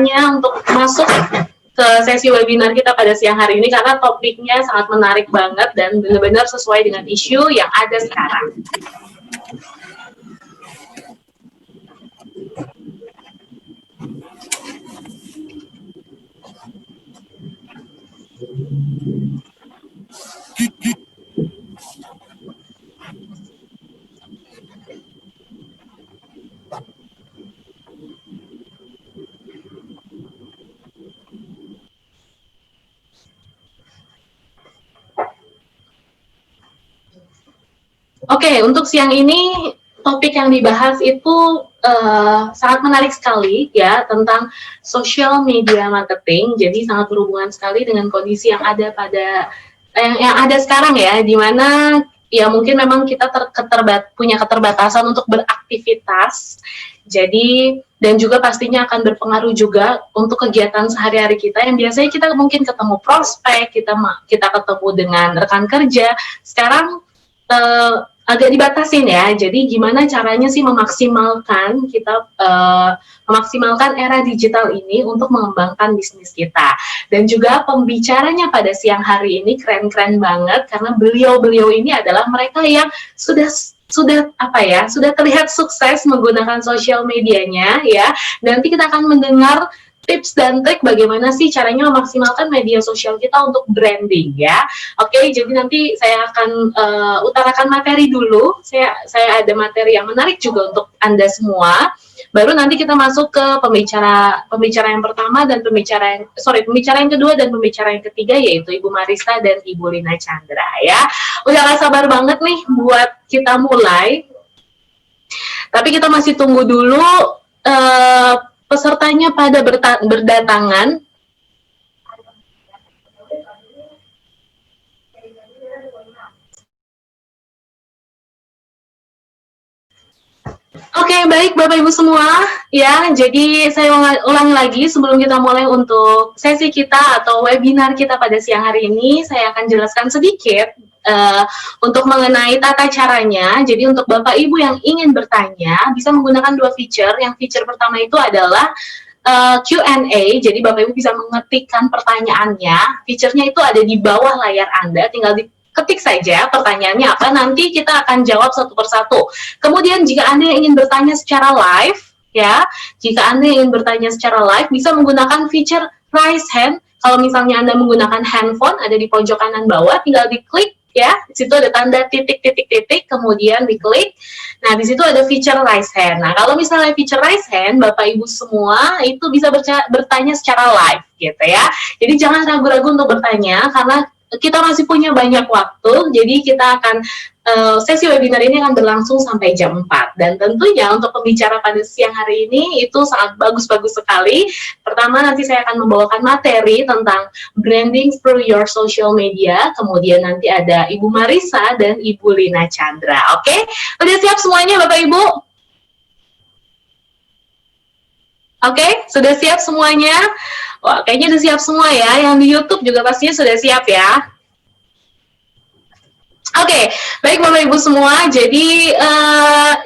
secepatnya untuk masuk ke sesi webinar kita pada siang hari ini karena topiknya sangat menarik banget dan benar-benar sesuai dengan isu yang ada sekarang. Oke, untuk siang ini topik yang dibahas itu sangat menarik sekali ya tentang social media marketing. Jadi sangat berhubungan sekali dengan kondisi yang ada pada yang ada sekarang ya, di mana ya mungkin memang kita punya keterbatasan untuk beraktivitas. Jadi dan juga pastinya akan berpengaruh juga untuk kegiatan sehari-hari kita yang biasanya kita mungkin ketemu prospek, kita ketemu dengan rekan kerja. Sekarang agak dibatasin ya. Jadi gimana caranya sih memaksimalkan memaksimalkan era digital ini untuk mengembangkan bisnis kita. Dan juga pembicaranya pada siang hari ini keren-keren banget karena beliau-beliau ini adalah mereka yang sudah terlihat sukses menggunakan sosial medianya ya. Nanti kita akan mendengar tips dan trik bagaimana sih caranya memaksimalkan media sosial kita untuk branding ya. Oke, jadi nanti saya akan utarakan materi dulu. Saya ada materi yang menarik juga untuk Anda semua. Baru nanti kita masuk ke pembicara yang pertama dan pembicara yang kedua dan pembicara yang ketiga yaitu Ibu Marisa dan Ibu Lina Chandra ya. Udah gak sabar banget nih buat kita mulai. Tapi kita masih tunggu dulu pesertanya pada berdatangan. Oke, baik Bapak Ibu semua. Ya, jadi saya ulangi lagi sebelum kita mulai untuk sesi kita atau webinar kita pada siang hari ini, saya akan jelaskan sedikit untuk mengenai tata caranya. Jadi untuk Bapak Ibu yang ingin bertanya, bisa menggunakan dua feature. Yang feature pertama itu adalah Q&A, jadi Bapak Ibu bisa mengetikkan pertanyaannya. Feature-nya itu ada di bawah layar Anda, tinggal ketik saja pertanyaannya apa, nanti kita akan jawab satu persatu. Kemudian jika Anda ingin bertanya secara live, ya, jika Anda ingin bertanya secara live, bisa menggunakan feature raise hand. Kalau misalnya Anda menggunakan handphone, ada di pojok kanan bawah, tinggal diklik, ya, di situ ada tanda titik, kemudian diklik. Nah, di situ ada feature raise hand. Nah, kalau misalnya feature raise hand, Bapak Ibu semua itu bisa bertanya secara live, gitu ya. Jadi jangan ragu-ragu untuk bertanya, karena kita masih punya banyak waktu, jadi kita akan sesi webinar ini akan berlangsung sampai jam 4. Dan tentunya untuk pembicara pada siang hari ini itu sangat bagus-bagus sekali. Pertama nanti saya akan membawakan materi tentang branding through your social media, kemudian nanti ada Ibu Marisa dan Ibu Lina Chandra. Oke, udah siap semuanya Bapak Ibu? Oke, sudah siap semuanya? Wah, kayaknya udah siap semua ya. Yang di YouTube juga pastinya sudah siap ya. Oke, baik Bapak Ibu semua. Jadi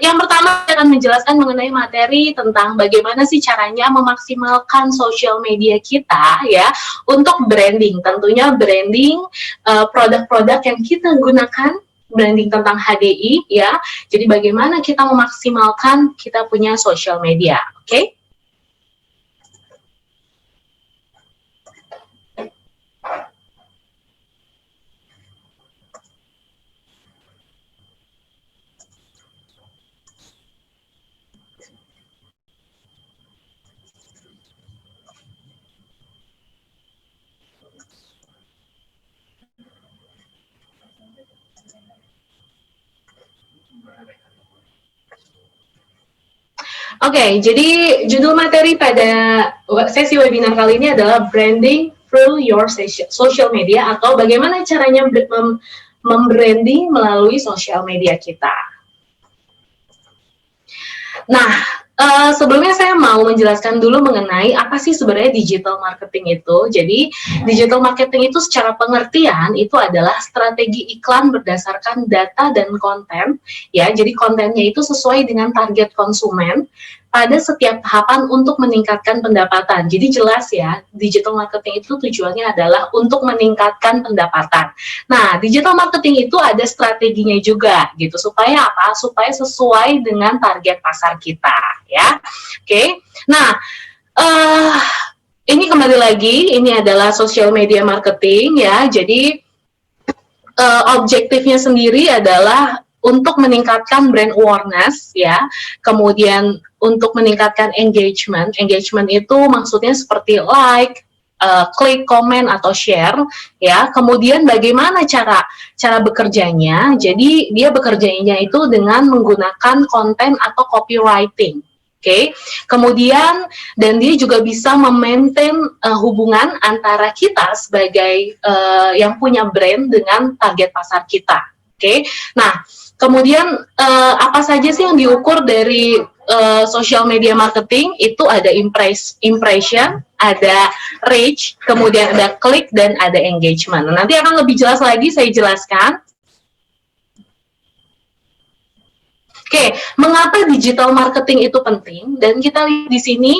yang pertama saya akan menjelaskan mengenai materi tentang bagaimana sih caranya memaksimalkan sosial media kita ya untuk branding. Tentunya branding produk-produk yang kita gunakan, branding tentang HDI ya. Jadi bagaimana kita memaksimalkan kita punya sosial media, oke? Oke, jadi judul materi pada sesi webinar kali ini adalah Branding Through Your Social Media, atau bagaimana caranya membranding melalui sosial media kita. Nah, sebelumnya saya mau menjelaskan dulu mengenai apa sih sebenarnya digital marketing itu. Jadi, digital marketing itu secara pengertian itu adalah strategi iklan berdasarkan data dan konten, ya. Jadi kontennya itu sesuai dengan target konsumen pada setiap tahapan untuk meningkatkan pendapatan. Jadi jelas ya, digital marketing itu tujuannya adalah untuk meningkatkan pendapatan. Nah, digital marketing itu ada strateginya juga gitu. Supaya apa? Supaya sesuai dengan target pasar kita ya. Oke. Nah, ini kembali lagi, ini adalah social media marketing ya. Jadi objektifnya sendiri adalah untuk meningkatkan brand awareness ya, kemudian untuk meningkatkan engagement. Engagement itu maksudnya seperti like, klik, komen atau share ya. Kemudian bagaimana cara bekerjanya? Jadi dia bekerjanya itu dengan menggunakan konten atau copywriting. Oke, kemudian dan dia juga bisa memaintain hubungan antara kita sebagai yang punya brand dengan target pasar kita. Oke, nah kemudian apa saja sih yang diukur dari social media marketing? Itu ada impression, ada reach, kemudian ada klik dan ada engagement. Nanti akan lebih jelas lagi saya jelaskan. Oke, mengapa digital marketing itu penting? Dan kita lihat di sini.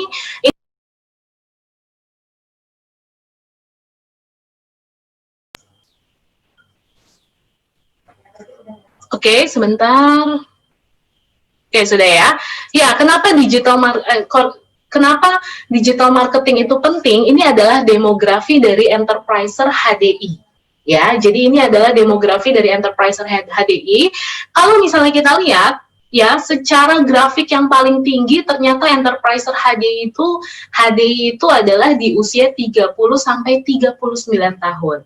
Oke, sebentar. Oke, sudah ya. Ya, kenapa digital marketing itu penting? Ini adalah demografi dari enterpriser HDI. Ya, jadi ini adalah demografi dari enterpriser HDI. Kalau misalnya kita lihat ya, secara grafik yang paling tinggi ternyata enterpriser HDI itu adalah di usia 30 sampai 39 tahun.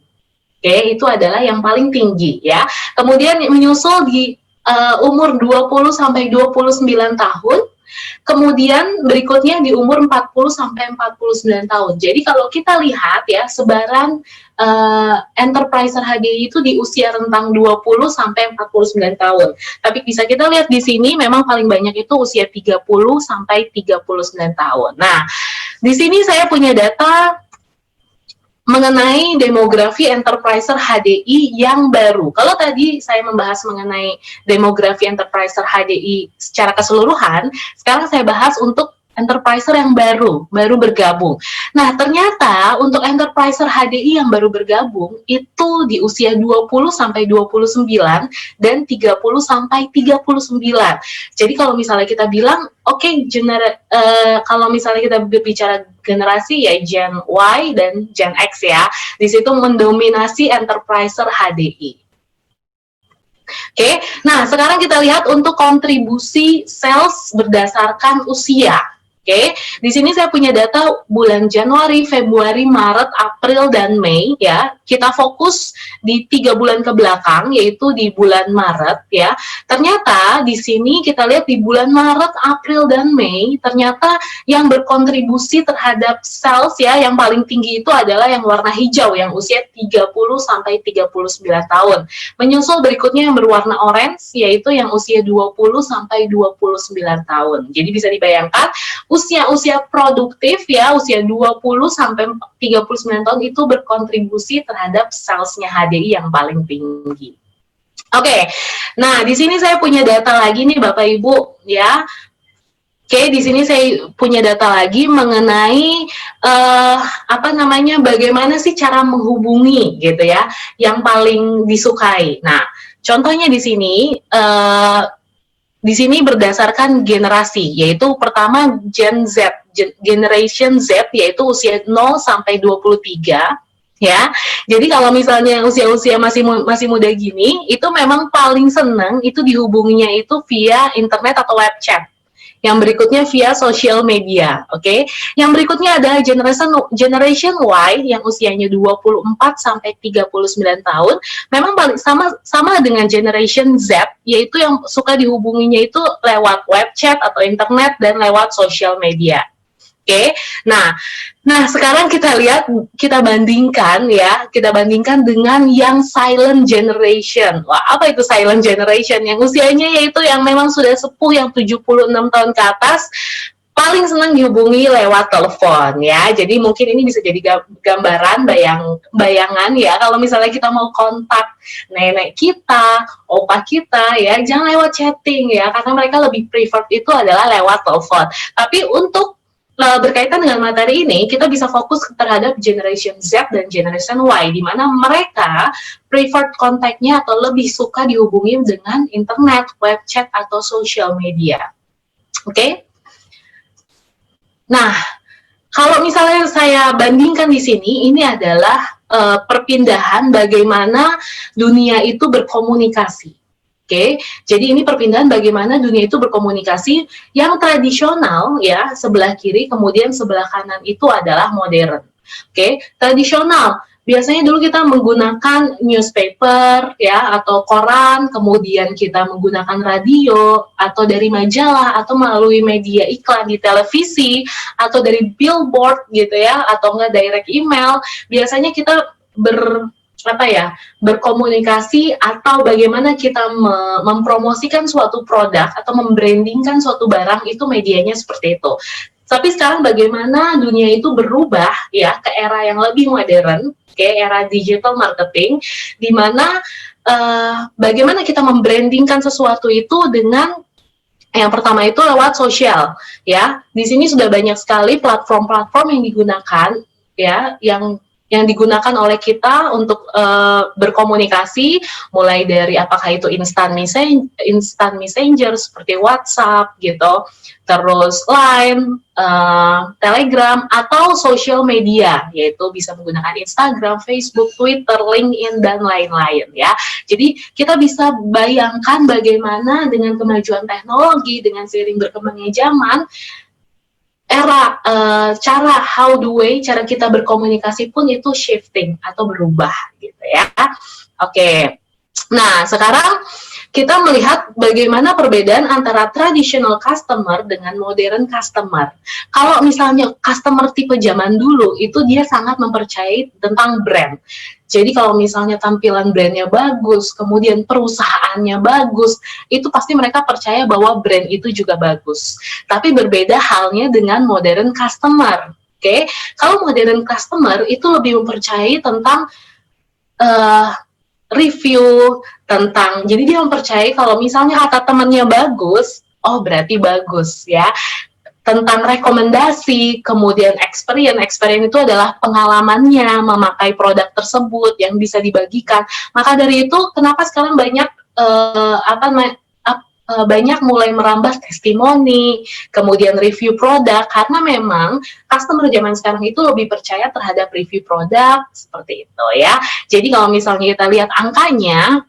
Oke, itu adalah yang paling tinggi ya. Kemudian menyusul di umur 20 sampai 29 tahun. Kemudian berikutnya di umur 40 sampai 49 tahun. Jadi kalau kita lihat ya, sebaran enterpriser HDI itu di usia rentang 20 sampai 49 tahun. Tapi bisa kita lihat di sini memang paling banyak itu usia 30 sampai 39 tahun. Nah, di sini saya punya data mengenai demografi enterpriser HDI yang baru. Kalau tadi saya membahas mengenai demografi enterpriser HDI secara keseluruhan, sekarang saya bahas untuk enterpriser yang baru bergabung. Nah, ternyata untuk enterpriser HDI yang baru bergabung itu di usia 20 sampai 29 dan 30 sampai 39. Jadi kalau misalnya kita bilang kalau misalnya kita berbicara generasi ya Gen Y dan Gen X ya, di situ mendominasi enterpriser HDI. Oke, nah sekarang kita lihat untuk kontribusi sales berdasarkan usia. Oke, di sini saya punya data bulan Januari, Februari, Maret, April, dan Mei ya. Kita fokus di 3 bulan ke belakang, yaitu di bulan Maret ya. Ternyata di sini kita lihat di bulan Maret, April, dan Mei, ternyata yang berkontribusi terhadap sales ya, yang paling tinggi itu adalah yang warna hijau, yang usia 30 sampai 39 tahun. Menyusul berikutnya yang berwarna orange, yaitu yang usia 20 sampai 29 tahun. Jadi bisa dibayangkan usia-usia produktif ya, usia 20 sampai 39 tahun itu berkontribusi terhadap salesnya HDI yang paling tinggi. Oke, nah di sini saya punya data lagi nih Bapak Ibu ya. Oke, di sini saya punya data lagi mengenai bagaimana sih cara menghubungi gitu ya, yang paling disukai. Nah, contohnya di sini berdasarkan generasi, yaitu pertama Gen Z, Generation Z, yaitu usia 0 sampai 23 ya. Jadi kalau misalnya usia-usia masih muda gini, itu memang paling seneng itu dihubunginya itu via internet atau web chat. Yang berikutnya via social media, oke? Yang berikutnya adalah generation Y yang usianya 24 sampai 39 tahun, memang paling sama dengan generation Z, yaitu yang suka dihubunginya itu lewat web chat atau internet dan lewat social media. Oke, nah sekarang kita lihat, kita bandingkan dengan yang silent generation. Wah, apa itu silent generation? Yang usianya yaitu yang memang sudah sepuh, yang 76 tahun ke atas, paling senang dihubungi lewat telepon ya. Jadi mungkin ini bisa jadi gambaran bayangan ya, kalau misalnya kita mau kontak nenek kita, opa kita ya, jangan lewat chatting ya, karena mereka lebih prefer itu adalah lewat telepon. Tapi untuk berkaitan dengan materi ini, kita bisa fokus terhadap Generation Z dan Generation Y, di mana mereka preferred kontaknya atau lebih suka dihubungi dengan internet, web chat, atau social media. Oke? Nah, kalau misalnya saya bandingkan di sini, ini adalah perpindahan bagaimana dunia itu berkomunikasi. Oke, jadi ini perpindahan bagaimana dunia itu berkomunikasi yang tradisional ya, sebelah kiri, kemudian sebelah kanan itu adalah modern. Oke, tradisional. Biasanya dulu kita menggunakan newspaper ya atau koran, kemudian kita menggunakan radio atau dari majalah atau melalui media iklan di televisi atau dari billboard gitu ya, atau enggak direct email. Biasanya kita berkomunikasi atau bagaimana kita mempromosikan suatu produk atau membrandingkan suatu barang, itu medianya seperti itu. Tapi sekarang bagaimana dunia itu berubah ya ke era yang lebih modern, era digital marketing, di mana bagaimana kita membrandingkan sesuatu itu dengan yang pertama itu lewat sosial ya. Di sini sudah banyak sekali platform-platform yang digunakan ya, yang digunakan oleh kita untuk berkomunikasi, mulai dari apakah itu instant messenger seperti WhatsApp gitu, terus Line, Telegram, atau social media, yaitu bisa menggunakan Instagram, Facebook, Twitter, LinkedIn, dan lain-lain ya. Jadi kita bisa bayangkan bagaimana dengan kemajuan teknologi, dengan seiring berkembangnya zaman, cara kita berkomunikasi pun itu shifting atau berubah gitu ya. Oke. Nah, sekarang kita melihat bagaimana perbedaan antara traditional customer dengan modern customer. Kalau misalnya customer tipe zaman dulu, itu dia sangat mempercayai tentang brand. Jadi kalau misalnya tampilan brandnya bagus, kemudian perusahaannya bagus, itu pasti mereka percaya bahwa brand itu juga bagus. Tapi berbeda halnya dengan modern customer. Oke, kalau modern customer itu lebih mempercayai tentang review, jadi dia mempercayai kalau misalnya kata temannya bagus, oh berarti bagus ya. Tentang rekomendasi, kemudian experience itu adalah pengalamannya memakai produk tersebut yang bisa dibagikan. Maka dari itu, kenapa sekarang banyak banyak mulai merambah testimoni, kemudian review produk, karena memang customer zaman sekarang itu lebih percaya terhadap review produk, seperti itu ya. Jadi kalau misalnya kita lihat angkanya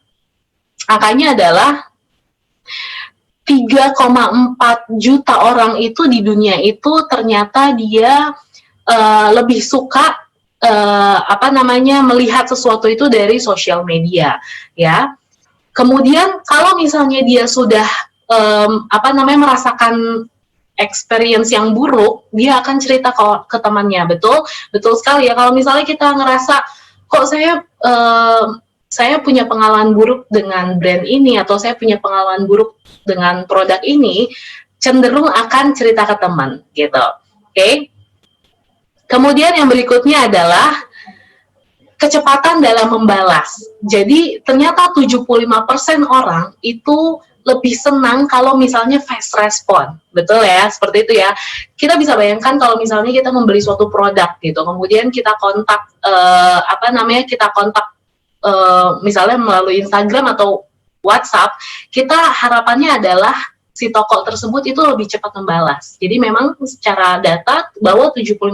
adalah 3,4 juta orang itu di dunia itu ternyata dia lebih suka melihat sesuatu itu dari sosial media ya. Kemudian kalau misalnya dia sudah merasakan experience yang buruk, dia akan cerita ke temannya. Betul sekali ya. Kalau misalnya kita ngerasa kok saya punya pengalaman buruk dengan brand ini, atau saya punya pengalaman buruk dengan produk ini, cenderung akan cerita ke teman gitu. Oke. Kemudian yang berikutnya adalah kecepatan dalam membalas. Jadi ternyata 75% orang itu lebih senang kalau misalnya fast respon. Betul ya, seperti itu ya. Kita bisa bayangkan kalau misalnya kita membeli suatu produk gitu, kemudian kita kontak misalnya melalui Instagram atau WhatsApp, kita harapannya adalah si toko tersebut itu lebih cepat membalas. Jadi memang secara data bahwa 75%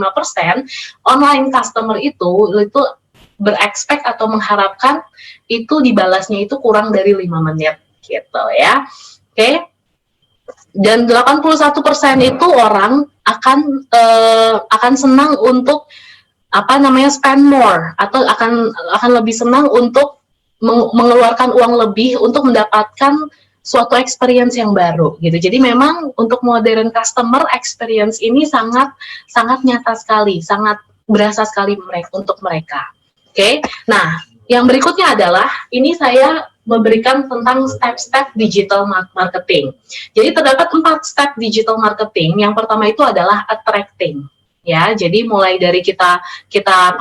online customer itu berekspek atau mengharapkan itu dibalasnya itu kurang dari 5 menit gitu ya. Oke. Dan 81% itu orang akan senang untuk spend more, atau akan lebih senang untuk mengeluarkan uang lebih untuk mendapatkan suatu experience yang baru gitu. Jadi memang untuk modern customer experience ini sangat nyata sekali, sangat berasa sekali untuk mereka. Oke. Nah, yang berikutnya adalah ini saya memberikan tentang step-step digital marketing. Jadi terdapat 4 step digital marketing. Yang pertama itu adalah attracting. Ya, jadi mulai dari kita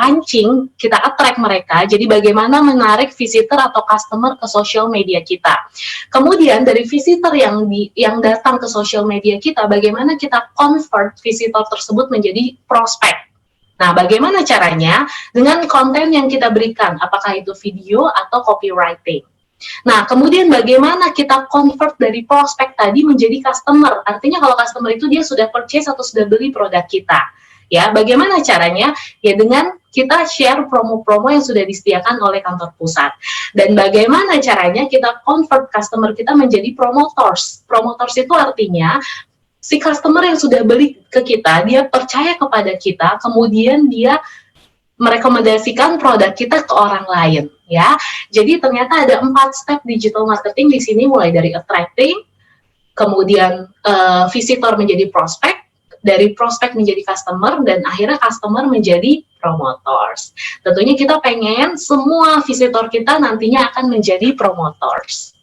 pancing, kita attract mereka. Jadi bagaimana menarik visitor atau customer ke social media kita. Kemudian dari visitor yang datang ke social media kita, bagaimana kita convert visitor tersebut menjadi prospek. Nah, bagaimana caranya? Dengan konten yang kita berikan, apakah itu video atau copywriting. Nah, kemudian bagaimana kita convert dari prospek tadi menjadi customer? Artinya kalau customer itu dia sudah purchase atau sudah beli produk kita. Ya, bagaimana caranya? Ya dengan kita share promo-promo yang sudah disediakan oleh kantor pusat. Dan bagaimana caranya kita convert customer kita menjadi promoters. Promoters itu artinya si customer yang sudah beli ke kita, dia percaya kepada kita, kemudian dia merekomendasikan produk kita ke orang lain, ya. Jadi ternyata ada 4 step digital marketing di sini, mulai dari attracting, kemudian visitor menjadi prospek, dari prospek menjadi customer, dan akhirnya customer menjadi promoters. Tentunya kita pengen semua visitor kita nantinya akan menjadi promoters.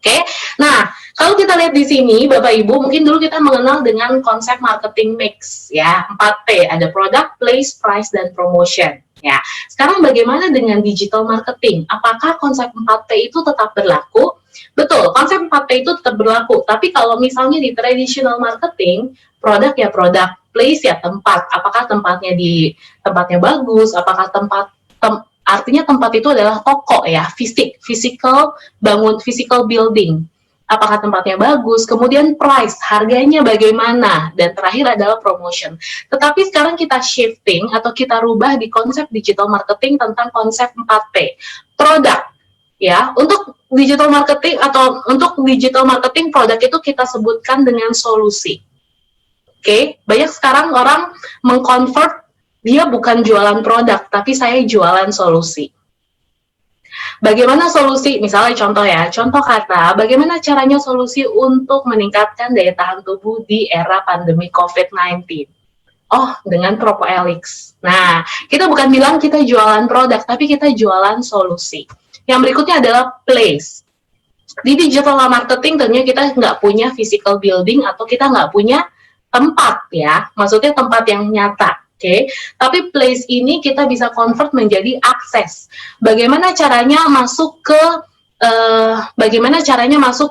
Oke, nah kalau kita lihat di sini, Bapak Ibu, mungkin dulu kita mengenal dengan konsep marketing mix, ya, 4P, ada product, place, price, dan promotion. Ya, sekarang bagaimana dengan digital marketing? Apakah konsep 4P itu tetap berlaku? Betul, konsep 4P itu tetap berlaku. Tapi kalau misalnya di traditional marketing, produk ya produk, place ya tempat. Apakah tempatnya bagus? Apakah artinya tempat itu adalah toko ya, physical building. Apakah tempatnya bagus, kemudian price, harganya bagaimana, dan terakhir adalah promotion. Tetapi sekarang kita shifting atau kita rubah di konsep digital marketing tentang konsep 4P. Produk, ya, untuk digital marketing produk itu kita sebutkan dengan solusi. Oke, banyak sekarang orang mengconvert, dia bukan jualan produk, tapi saya jualan solusi. Bagaimana solusi? Misalnya contoh kata, bagaimana caranya solusi untuk meningkatkan daya tahan tubuh di era pandemi COVID-19? Oh, dengan Propoelix. Nah, kita bukan bilang kita jualan produk, tapi kita jualan solusi. Yang berikutnya adalah place. Di digital marketing tentunya kita nggak punya physical building atau kita nggak punya tempat ya, maksudnya tempat yang nyata. Oke, tapi place ini kita bisa convert menjadi akses. Bagaimana caranya masuk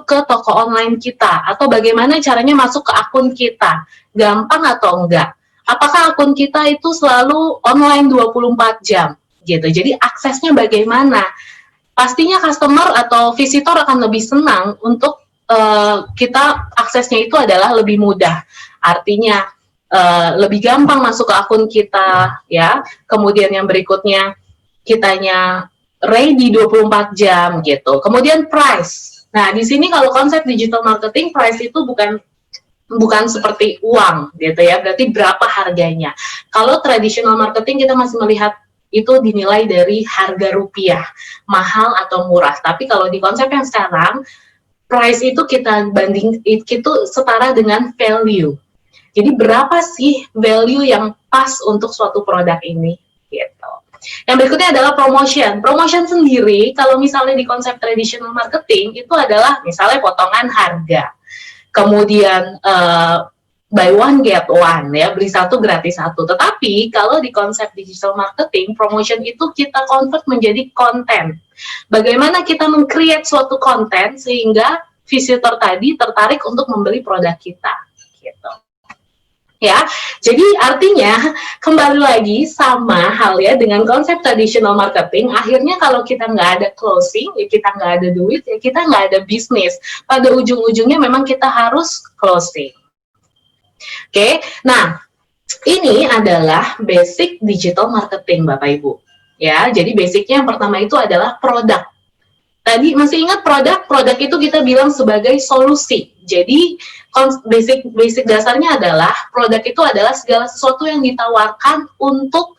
ke toko online kita, atau bagaimana caranya masuk ke akun kita? Gampang atau enggak? Apakah akun kita itu selalu online 24 jam? Gitu. Jadi aksesnya bagaimana? Pastinya customer atau visitor akan lebih senang untuk kita aksesnya itu adalah lebih mudah. Artinya lebih gampang masuk ke akun kita, ya. Kemudian yang berikutnya, kitanya ready 24 jam, gitu. Kemudian price. Nah, di sini kalau konsep digital marketing, price itu bukan seperti uang, gitu ya. Berarti berapa harganya. Kalau traditional marketing, kita masih melihat itu dinilai dari harga rupiah, mahal atau murah. Tapi kalau di konsep yang sekarang, price itu itu setara dengan value. Jadi berapa sih value yang pas untuk suatu produk ini? Gitu. Yang berikutnya adalah promotion. Promotion sendiri, kalau misalnya di konsep traditional marketing, itu adalah misalnya potongan harga. Kemudian buy one get one, ya, beli satu gratis satu. Tetapi kalau di konsep digital marketing, promotion itu kita convert menjadi konten. Bagaimana kita meng-create suatu konten sehingga visitor tadi tertarik untuk membeli produk kita. Gitu. Ya, jadi artinya kembali lagi sama hal ya dengan konsep traditional marketing. Akhirnya kalau kita nggak ada closing, ya kita nggak ada duit, ya kita nggak ada bisnis. Pada ujung-ujungnya memang kita harus closing. Oke, nah ini adalah basic digital marketing, Bapak Ibu. Ya, jadi basicnya yang pertama itu adalah produk. Tadi masih ingat produk itu kita bilang sebagai solusi. Jadi basic dasarnya adalah produk itu adalah segala sesuatu yang ditawarkan untuk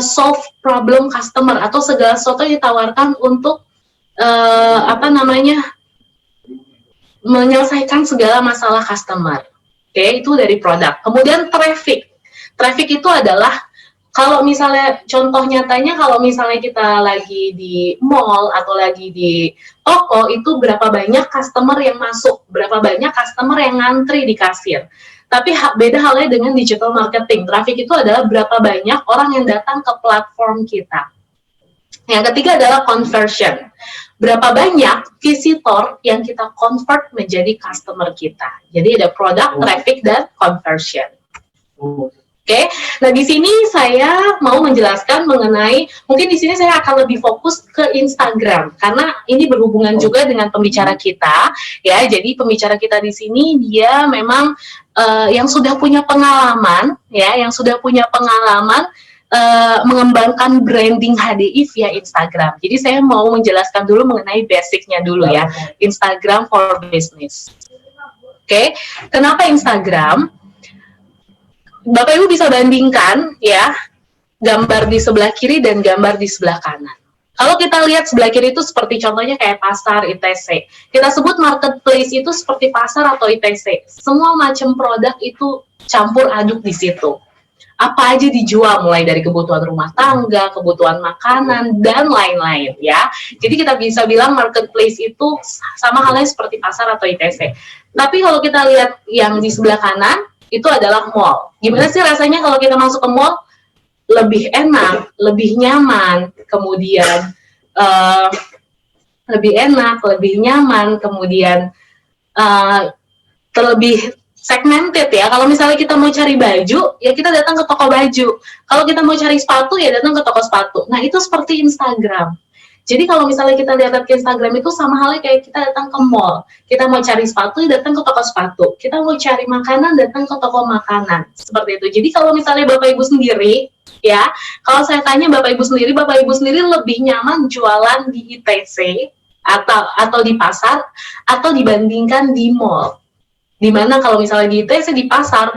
solve problem customer, atau segala sesuatu yang ditawarkan untuk menyelesaikan segala masalah customer. Oke, itu dari produk. Kemudian traffic itu adalah Kalau misalnya contoh nyatanya kalau misalnya kita lagi di mall atau lagi di toko itu berapa banyak customer yang masuk, berapa banyak customer yang ngantri di kasir. Tapi beda halnya dengan digital marketing. Traffic itu adalah berapa banyak orang yang datang ke platform kita. Yang ketiga adalah conversion. Berapa banyak visitor yang kita convert menjadi customer kita. Jadi ada product, traffic, dan conversion. Oke, nah di sini saya mau menjelaskan mengenai, mungkin di sini saya akan lebih fokus ke Instagram karena ini berhubungan juga dengan pembicara kita, ya. Jadi pembicara kita di sini dia memang yang sudah punya pengalaman, ya, yang sudah punya pengalaman mengembangkan branding HDI via Instagram. Jadi saya mau menjelaskan dulu mengenai basicnya dulu ya, Instagram for Business. Oke, kenapa Instagram? Bapak Ibu bisa bandingkan ya gambar di sebelah kiri dan gambar di sebelah kanan. Kalau kita lihat sebelah kiri itu seperti contohnya kayak pasar ITC. Kita sebut marketplace itu seperti pasar atau ITC. Semua macam produk itu campur aduk di situ. Apa aja dijual mulai dari kebutuhan rumah tangga, kebutuhan makanan dan lain-lain ya. Jadi kita bisa bilang marketplace itu sama halnya seperti pasar atau ITC. Tapi kalau kita lihat yang di sebelah kanan itu adalah mall. Gimana sih rasanya kalau kita masuk ke mall? Lebih enak, lebih nyaman, kemudian lebih enak, lebih nyaman, kemudian terlebih segmented ya. Kalau misalnya kita mau cari baju, ya kita datang ke toko baju. Kalau kita mau cari sepatu, ya datang ke toko sepatu. Nah, itu seperti Instagram. Jadi kalau misalnya kita lihat ke Instagram itu sama halnya kayak kita datang ke mall. Kita mau cari sepatu, datang ke toko sepatu. Kita mau cari makanan, datang ke toko makanan. Seperti itu. Jadi kalau misalnya Bapak Ibu sendiri, ya, kalau saya tanya Bapak Ibu sendiri lebih nyaman jualan di ITC atau di pasar atau dibandingkan di mall. Dimana kalau misalnya di ITC di pasar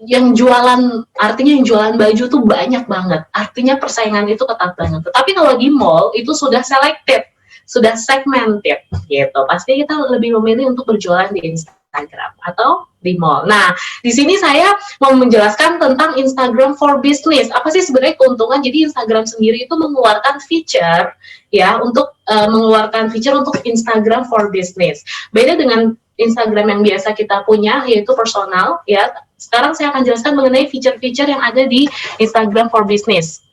yang jualan, artinya yang jualan baju tuh banyak banget, artinya persaingan itu ketat banget. Tetapi kalau di mall itu sudah selected, sudah segmented gitu. Pasti kita lebih memilih untuk berjualan di Instagram atau di mall. Nah, di sini saya mau menjelaskan tentang Instagram for Business. Apa sih sebenarnya keuntungan? Jadi Instagram sendiri itu mengeluarkan feature ya untuk mengeluarkan feature untuk Instagram for Business. Beda dengan Instagram yang biasa kita punya yaitu personal ya. Sekarang saya akan jelaskan mengenai feature-feature yang ada di Instagram for Business.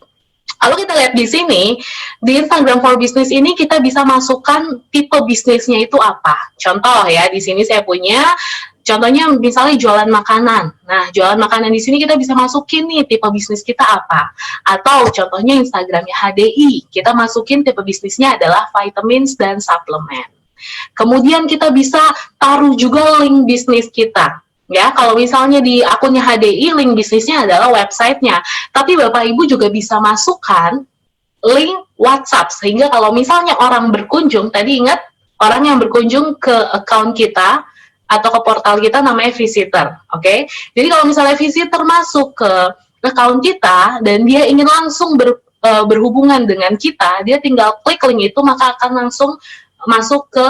Kalau kita lihat di sini, di Instagram for Business ini kita bisa masukkan tipe bisnisnya itu apa. Contoh ya, di sini saya punya, contohnya misalnya jualan makanan. Nah, jualan makanan di sini kita bisa masukin nih tipe bisnis kita apa. Atau contohnya Instagramnya HDI, kita masukin tipe bisnisnya adalah vitamins dan suplemen. Kemudian kita bisa taruh juga link bisnis kita. Ya, kalau misalnya di akunnya HDI, link bisnisnya adalah websitenya. Tapi Bapak Ibu juga bisa masukkan link WhatsApp. Sehingga kalau misalnya orang berkunjung, tadi ingat orang yang berkunjung ke account kita atau ke portal kita namanya visitor. Oke? Jadi kalau misalnya visitor masuk ke account kita dan dia ingin langsung berhubungan dengan kita, dia tinggal klik link itu maka akan langsung masuk ke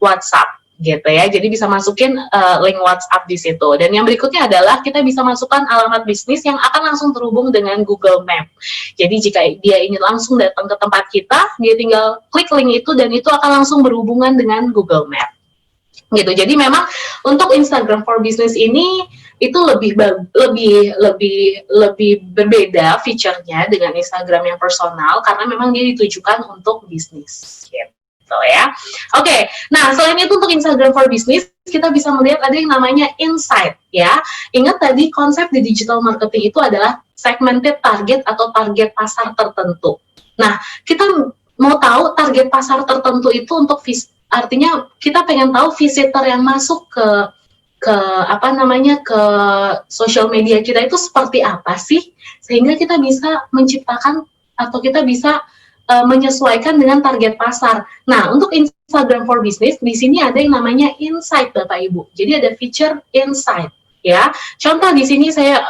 WhatsApp gitu ya. Jadi bisa masukin link WhatsApp di situ. Dan yang berikutnya adalah kita bisa masukkan alamat bisnis yang akan langsung terhubung dengan Google Map. Jadi jika dia ingin langsung datang ke tempat kita, dia tinggal klik link itu dan itu akan langsung berhubungan dengan Google Map. Gitu. Jadi memang untuk Instagram for Business ini itu lebih berbeda fiturnya dengan Instagram yang personal karena memang dia ditujukan untuk bisnis. Gitu. Ya. Oke. Nah, selain itu untuk Instagram for Business, kita bisa melihat ada yang namanya insight ya. Ingat tadi konsep di digital marketing itu adalah segmented target atau target pasar tertentu. Nah, kita mau tahu target pasar tertentu itu untuk artinya kita pengen tahu visitor yang masuk ke social media kita itu seperti apa sih, sehingga kita bisa menciptakan atau kita bisa menyesuaikan dengan target pasar. Nah, untuk Instagram for Business di sini ada yang namanya insight Bapak Ibu. Jadi ada feature insight ya. Contoh di sini saya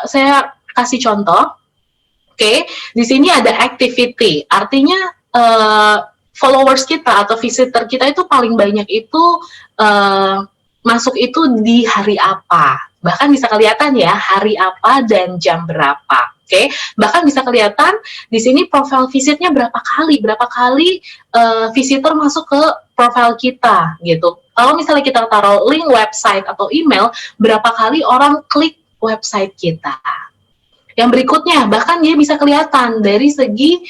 kasih contoh. Oke, di sini ada activity. Artinya followers kita atau visitor kita itu paling banyak itu masuk itu di hari apa. Bahkan bisa kelihatan ya hari apa dan jam berapa. Oke, bahkan bisa kelihatan di sini profile visitnya berapa kali visitor masuk ke profile kita gitu. Kalau misalnya kita taruh link website atau email, berapa kali orang klik website kita. Yang berikutnya, bahkan dia bisa kelihatan dari segi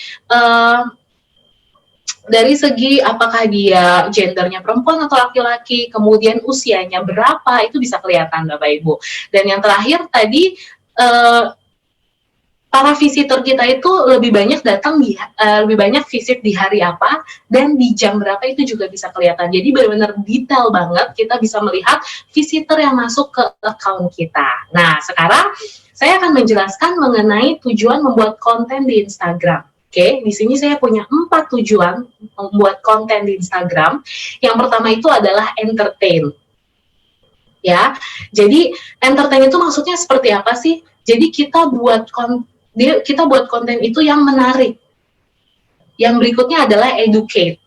apakah dia gendernya perempuan atau laki-laki, kemudian usianya berapa, itu bisa kelihatan Bapak Ibu. Dan yang terakhir tadi, para visitor kita itu lebih banyak lebih banyak visit di hari apa dan di jam berapa, itu juga bisa kelihatan. Jadi benar-benar detail banget, kita bisa melihat visitor yang masuk ke account kita. Nah, sekarang saya akan menjelaskan mengenai tujuan membuat konten di Instagram. Oke, di sini saya punya 4 tujuan membuat konten di Instagram. Yang pertama itu adalah entertain. Ya, jadi entertain itu maksudnya seperti apa sih? Jadi kita buat konten itu yang menarik. Yang berikutnya adalah educate.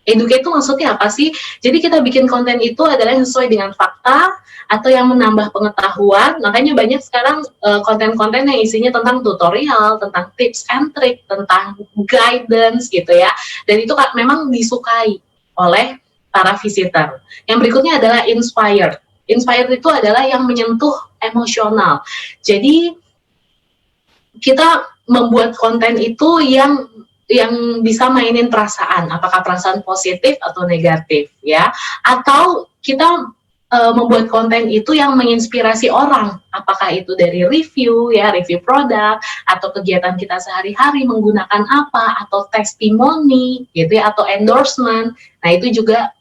Educate itu maksudnya apa sih? Jadi kita bikin konten itu adalah yang sesuai dengan fakta atau yang menambah pengetahuan. Makanya banyak sekarang konten-konten yang isinya tentang tutorial, tentang tips and trick, tentang guidance gitu ya. Dan itu memang disukai oleh para visitor. Yang berikutnya adalah inspired. Inspired itu adalah yang menyentuh emosional. Jadi kita membuat konten itu yang bisa mainin perasaan, apakah perasaan positif atau negatif ya, atau kita membuat konten itu yang menginspirasi orang, apakah itu dari review ya, review produk, atau kegiatan kita sehari-hari menggunakan apa, atau testimoni gitu ya, atau endorsement. Nah, itu juga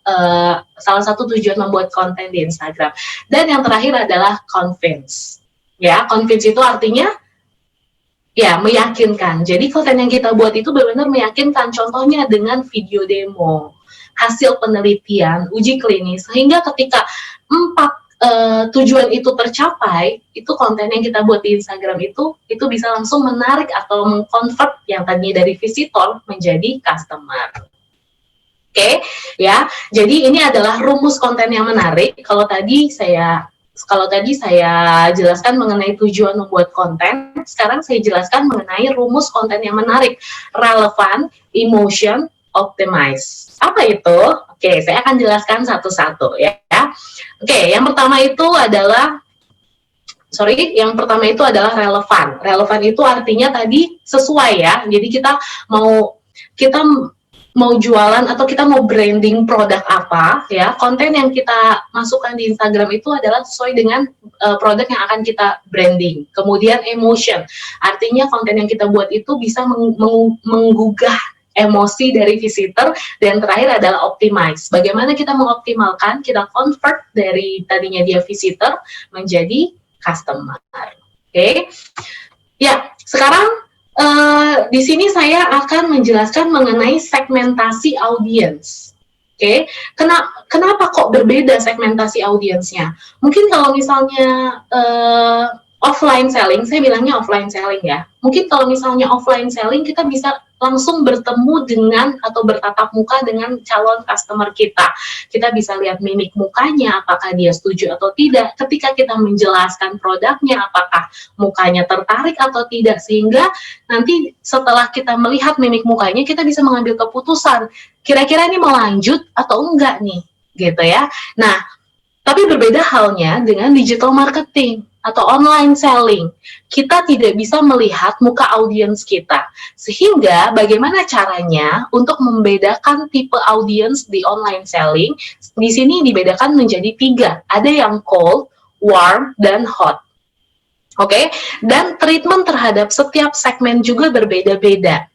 salah satu tujuan membuat konten di Instagram. Dan yang terakhir adalah convince. Ya, convince itu artinya ya, meyakinkan. Jadi konten yang kita buat itu benar-benar meyakinkan. Contohnya dengan video demo, hasil penelitian, uji klinis, sehingga ketika 4 tujuan itu tercapai, itu konten yang kita buat di Instagram itu bisa langsung menarik atau mengkonvert yang tadinya dari visitor menjadi customer. Oke, ya. Jadi ini adalah rumus konten yang menarik. Kalau tadi saya jelaskan mengenai tujuan membuat konten, sekarang saya jelaskan mengenai rumus konten yang menarik, relevan, emotion, optimize. Apa itu? Oke, saya akan jelaskan satu-satu ya. Oke, yang pertama itu adalah relevan. Relevan itu artinya tadi sesuai ya. Jadi kita mau jualan atau kita mau branding produk apa ya, konten yang kita masukkan di Instagram itu adalah sesuai dengan produk yang akan kita branding. Kemudian emotion, artinya konten yang kita buat itu bisa menggugah emosi dari visitor. Dan terakhir adalah optimize, bagaimana kita mengoptimalkan, kita convert dari tadinya dia visitor menjadi customer. Oke. Ya, sekarang di sini saya akan menjelaskan mengenai segmentasi audiens. Oke, kenapa kok berbeda segmentasi audiensnya? Mungkin kalau misalnya offline selling, saya bilangnya offline selling ya. Mungkin kalau misalnya offline selling, kita bisa langsung bertemu dengan atau bertatap muka dengan calon customer kita. Kita bisa lihat mimik mukanya, apakah dia setuju atau tidak. Ketika kita menjelaskan produknya, apakah mukanya tertarik atau tidak. Sehingga nanti setelah kita melihat mimik mukanya, kita bisa mengambil keputusan, kira-kira ini mau lanjut atau enggak nih, gitu ya. Nah, tapi berbeda halnya dengan digital marketing atau online selling. Kita tidak bisa melihat muka audiens kita. Sehingga bagaimana caranya untuk membedakan tipe audiens di online selling? Di sini dibedakan menjadi 3. Ada yang cold, warm, dan hot. Oke, dan treatment terhadap setiap segmen juga berbeda-beda.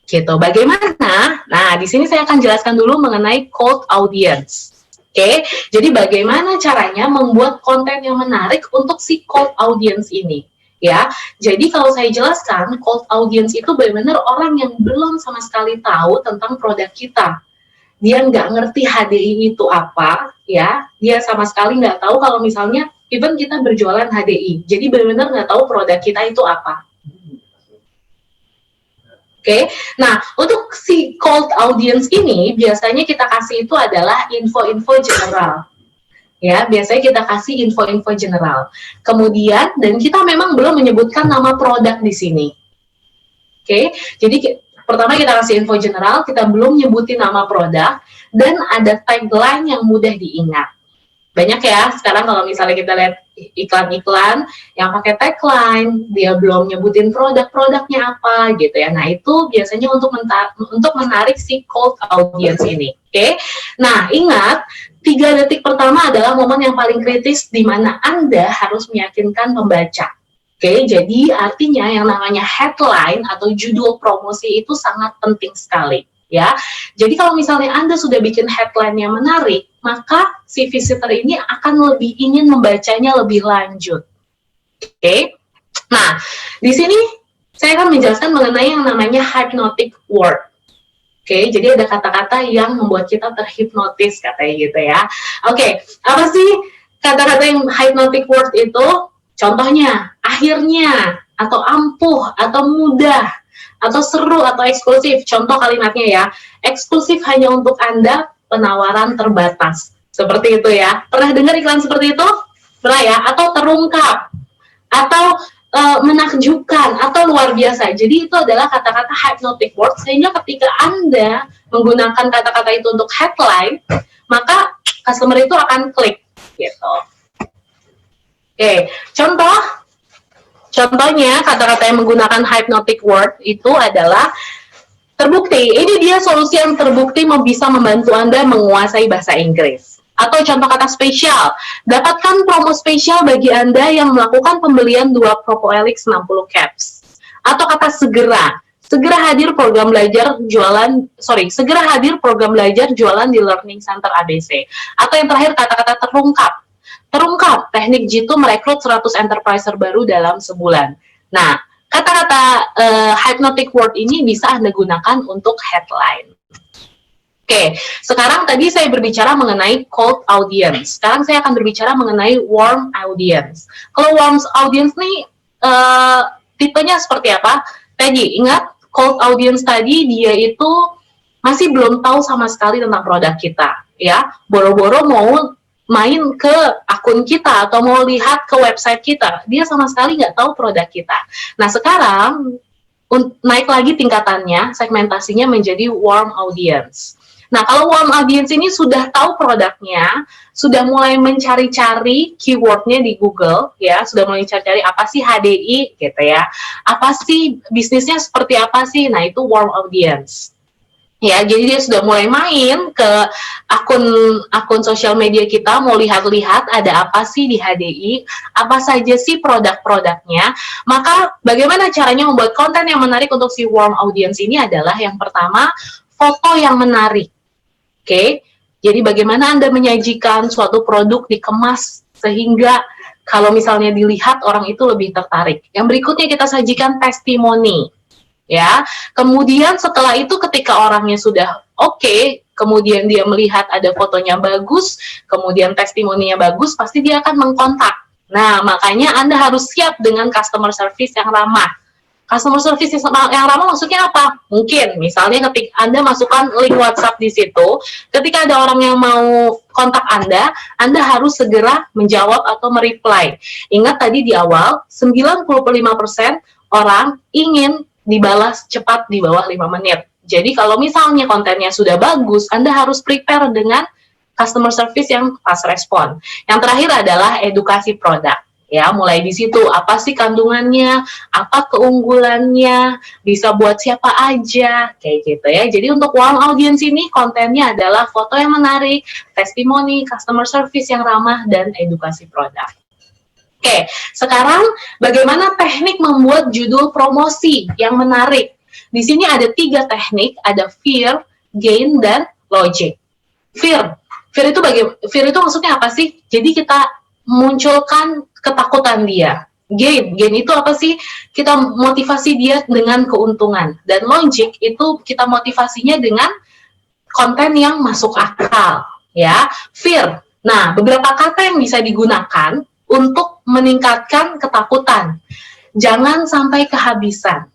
Gitu. Bagaimana? Nah, di sini saya akan jelaskan dulu mengenai cold audience. Oke, jadi bagaimana caranya membuat konten yang menarik untuk si cold audience ini, ya. Jadi kalau saya jelaskan, cold audience itu benar-benar orang yang belum sama sekali tahu tentang produk kita. Dia nggak ngerti HDI itu apa, ya. Dia sama sekali nggak tahu kalau misalnya even kita berjualan HDI. Jadi benar-benar nggak tahu produk kita itu apa. Oke, nah untuk si cold audience ini biasanya kita kasih itu adalah info-info general, Ya, biasanya kita kasih info-info general. Kemudian, dan kita memang belum menyebutkan nama produk di sini. Oke, jadi pertama kita kasih info general, kita belum nyebutin nama produk, dan ada tagline yang mudah diingat. Banyak ya, sekarang kalau misalnya kita lihat iklan-iklan yang pakai tagline, dia belum nyebutin produknya apa gitu ya. Nah, itu biasanya untuk menarik si cold audience ini. Oke. Nah, ingat 3 detik pertama adalah momen yang paling kritis di mana Anda harus meyakinkan pembaca. Oke, jadi artinya yang namanya headline atau judul promosi itu sangat penting sekali. Ya, jadi kalau misalnya Anda sudah bikin headline-nya menarik, maka si visitor ini akan lebih ingin membacanya lebih lanjut. Oke, nah di sini saya akan menjelaskan mengenai yang namanya hypnotic word. Oke, jadi ada kata-kata yang membuat kita terhipnotis katanya gitu ya. Oke, apa sih kata-kata yang hypnotic word itu? Contohnya, akhirnya, atau ampuh, atau mudah, atau seru, atau eksklusif. Contoh kalimatnya ya, eksklusif hanya untuk Anda, penawaran terbatas. Seperti itu ya. Pernah dengar iklan seperti itu? Pernah ya? Atau terungkap, atau menakjubkan, atau luar biasa. Jadi itu adalah kata-kata hypnotic word, sehingga ketika Anda menggunakan kata-kata itu untuk headline, maka customer itu akan klik gitu. Oke, contohnya kata-kata yang menggunakan hypnotic word itu adalah terbukti. Ini dia solusi yang terbukti bisa membantu Anda menguasai bahasa Inggris. Atau contoh kata spesial, dapatkan promo spesial bagi Anda yang melakukan pembelian 2 PropoElix 60 caps. Atau kata segera hadir program belajar jualan di Learning Center ABC. Atau yang terakhir kata-kata terungkap, teknik Jitu merekrut 100 enterpriser baru dalam sebulan. Nah, kata-kata hypnotic word ini bisa Anda gunakan untuk headline. Oke, sekarang tadi saya berbicara mengenai cold audience. Sekarang saya akan berbicara mengenai warm audience. Kalau warm audience nih, tipenya seperti apa? Tadi, ingat, cold audience tadi dia itu masih belum tahu sama sekali tentang produk kita. Ya, boro-boro mau main ke akun kita atau mau lihat ke website kita, dia sama sekali nggak tahu produk kita. Nah, sekarang naik lagi tingkatannya, segmentasinya menjadi warm audience. Nah, kalau warm audience ini sudah tahu produknya, sudah mulai mencari-cari keywordnya di Google, ya, sudah mulai cari-cari apa sih HDI, gitu ya, apa sih bisnisnya seperti apa sih, nah itu warm audience. Ya, jadi dia sudah mulai main ke akun sosial media kita, mau lihat-lihat ada apa sih di HDI, apa saja sih produk-produknya. Maka bagaimana caranya membuat konten yang menarik untuk si warm audience ini adalah yang pertama, foto yang menarik. Oke, jadi bagaimana Anda menyajikan suatu produk dikemas sehingga kalau misalnya dilihat orang itu lebih tertarik. Yang berikutnya kita sajikan testimoni. Ya, kemudian setelah itu ketika orangnya sudah oke, kemudian dia melihat ada fotonya bagus, kemudian testimoninya bagus, pasti dia akan mengkontak. Nah, makanya Anda harus siap dengan customer service yang ramah. Customer service yang ramah maksudnya apa? Mungkin misalnya ketika Anda masukkan link WhatsApp di situ, ketika ada orang yang mau kontak Anda harus segera menjawab atau mereply. Ingat tadi di awal, 95% orang ingin dibalas cepat di bawah 5 menit. Jadi kalau misalnya kontennya sudah bagus, Anda harus prepare dengan customer service yang fast respon. Yang terakhir adalah edukasi produk. Ya, mulai di situ, apa sih kandungannya, apa keunggulannya, bisa buat siapa aja, kayak gitu ya. Jadi untuk warm audience ini kontennya adalah foto yang menarik, testimoni, customer service yang ramah, dan edukasi produk. Oke, sekarang bagaimana teknik membuat judul promosi yang menarik? Di sini ada 3 teknik, ada fear, gain, dan logic. Fear itu maksudnya apa sih? Jadi kita munculkan ketakutan dia. Gain itu apa sih? Kita motivasi dia dengan keuntungan. Dan logic itu kita motivasinya dengan konten yang masuk akal. Ya, fear. Nah, beberapa kata yang bisa digunakan untuk meningkatkan ketakutan. Jangan sampai kehabisan.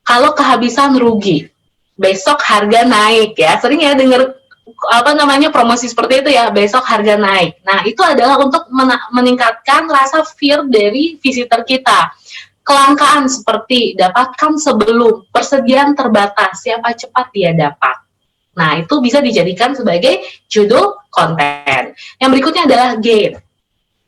Kalau kehabisan rugi, besok harga naik ya. Sering ya dengar apa namanya, promosi seperti itu ya, besok harga naik. Nah, itu adalah untuk meningkatkan rasa fear dari visitor kita. Kelangkaan seperti dapatkan sebelum, persediaan terbatas, siapa cepat dia dapat. Nah, itu bisa dijadikan sebagai judul konten. Yang berikutnya adalah gain.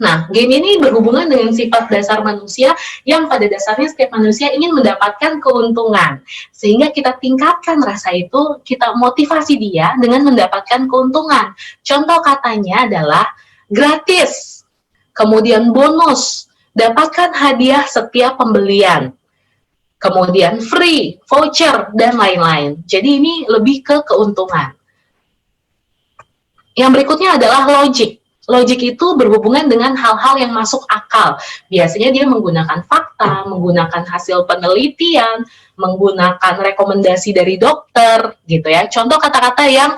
Nah, gain ini berhubungan dengan sifat dasar manusia yang pada dasarnya setiap manusia ingin mendapatkan keuntungan. Sehingga kita tingkatkan rasa itu, kita motivasi dia dengan mendapatkan keuntungan. Contoh katanya adalah gratis, kemudian bonus, dapatkan hadiah setiap pembelian, kemudian free, voucher, dan lain-lain. Jadi ini lebih ke keuntungan. Yang berikutnya adalah logic. Logic itu berhubungan dengan hal-hal yang masuk akal. Biasanya dia menggunakan fakta, menggunakan hasil penelitian, menggunakan rekomendasi dari dokter, gitu ya. Contoh kata-kata yang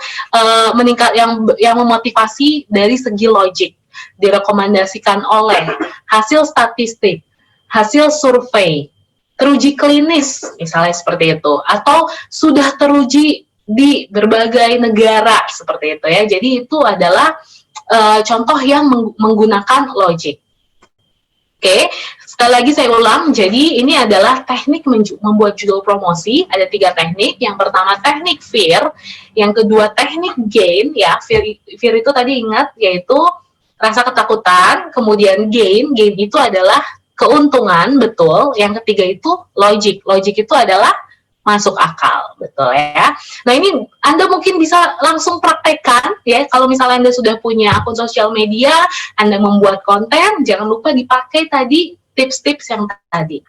meningkat, yang memotivasi dari segi logik, direkomendasikan oleh hasil statistik, hasil survei, teruji klinis, misalnya seperti itu, atau sudah teruji di berbagai negara, seperti itu ya. Jadi itu adalah contoh yang menggunakan logic. Oke, sekali lagi saya ulang. Jadi ini adalah teknik membuat judul promosi. Ada 3 teknik. Yang pertama teknik fear, yang kedua teknik gain. Ya, fear itu tadi ingat, yaitu rasa ketakutan. Kemudian gain itu adalah keuntungan, betul. Yang ketiga itu logic. Logic itu adalah masuk akal, betul ya. Nah, ini Anda mungkin bisa langsung praktekkan ya. Kalau misalnya Anda sudah punya akun sosial media, Anda membuat konten, jangan lupa dipakai tadi tips-tips yang tadi.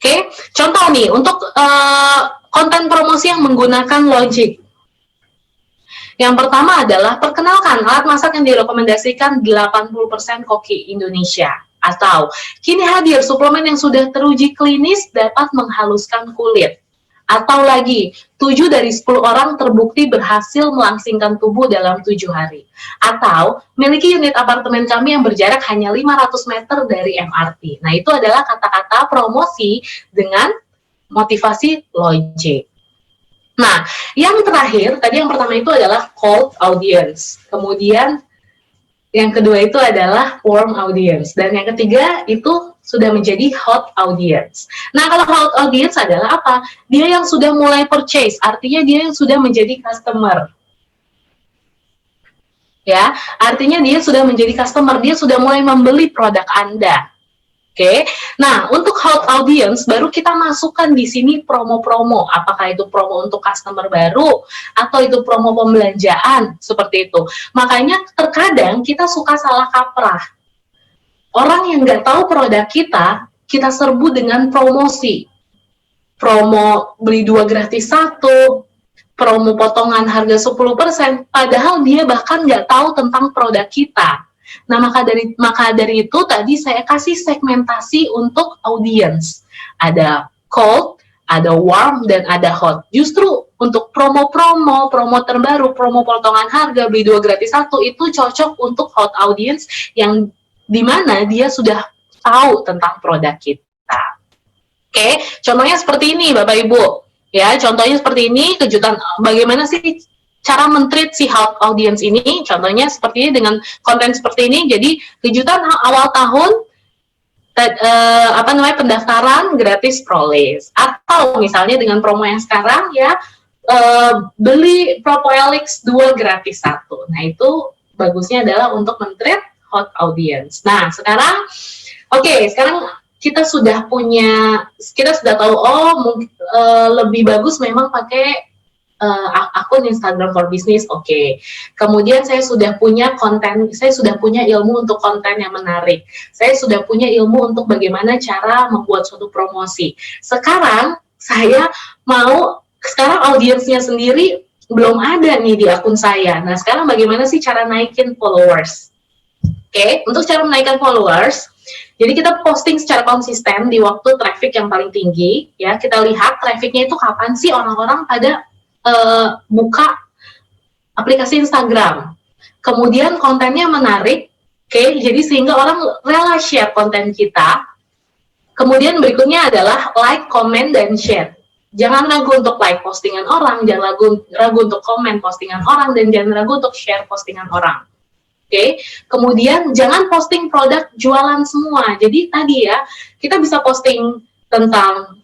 Oke, contoh nih untuk konten promosi yang menggunakan logic. Yang pertama adalah perkenalkan alat masak yang direkomendasikan 80% koki Indonesia. Atau, kini hadir suplemen yang sudah teruji klinis dapat menghaluskan kulit. Atau lagi, 7 dari 10 orang terbukti berhasil melangsingkan tubuh dalam 7 hari. Atau, miliki unit apartemen kami yang berjarak hanya 500 meter dari MRT. Nah, itu adalah kata-kata promosi dengan motivasi logic. Nah, yang terakhir, tadi yang pertama itu adalah cold audience. Kemudian yang kedua itu adalah warm audience. Dan yang ketiga itu sudah menjadi hot audience. Nah, kalau hot audience adalah apa? Dia yang sudah mulai purchase, artinya dia yang sudah menjadi customer. Ya, artinya dia sudah menjadi customer, dia sudah mulai membeli produk Anda. Oke, nah untuk hot audience baru kita masukkan di sini promo-promo, apakah itu promo untuk customer baru atau itu promo pembelanjaan seperti itu. Makanya terkadang kita suka salah kaprah. Orang yang nggak tahu produk kita serbu dengan promosi, promo beli 2 gratis 1, promo potongan harga 10%, padahal dia bahkan nggak tahu tentang produk kita. Nah, maka dari itu tadi saya kasih segmentasi untuk audience. Ada cold, ada warm, dan ada hot. Justru untuk promo terbaru, promo potongan harga, beli 2 gratis 1, itu cocok untuk hot audience yang dimana dia sudah tahu tentang produk kita. Oke, contohnya seperti ini Bapak Ibu. Ya, contohnya seperti ini, kejutan bagaimana sih cara men-treat si hot audience ini, contohnya seperti ini dengan konten seperti ini. Jadi kejutan awal tahun, pendaftaran gratis Prolist, atau misalnya dengan promo yang sekarang ya, beli Propoelix 2 gratis 1. Nah, itu bagusnya adalah untuk men-treat hot audience. Nah, sekarang sekarang kita sudah tahu, lebih bagus memang pakai akun Instagram for Business, oke. Kemudian saya sudah punya konten, saya sudah punya ilmu untuk konten yang menarik. Saya sudah punya ilmu untuk bagaimana cara membuat suatu promosi. Sekarang audiensnya sendiri belum ada nih di akun saya. Nah, sekarang bagaimana sih cara naikin followers? Oke, untuk cara menaikkan followers, jadi kita posting secara konsisten di waktu traffic yang paling tinggi, ya. Kita lihat trafficnya itu kapan sih orang-orang pada buka aplikasi Instagram, kemudian kontennya menarik, jadi sehingga orang rela share konten kita. Kemudian berikutnya adalah like, comment, dan share. Jangan ragu untuk like postingan orang, jangan ragu untuk komen postingan orang, dan jangan ragu untuk share postingan orang. Oke, kemudian jangan posting produk jualan semua. Jadi tadi ya, kita bisa posting tentang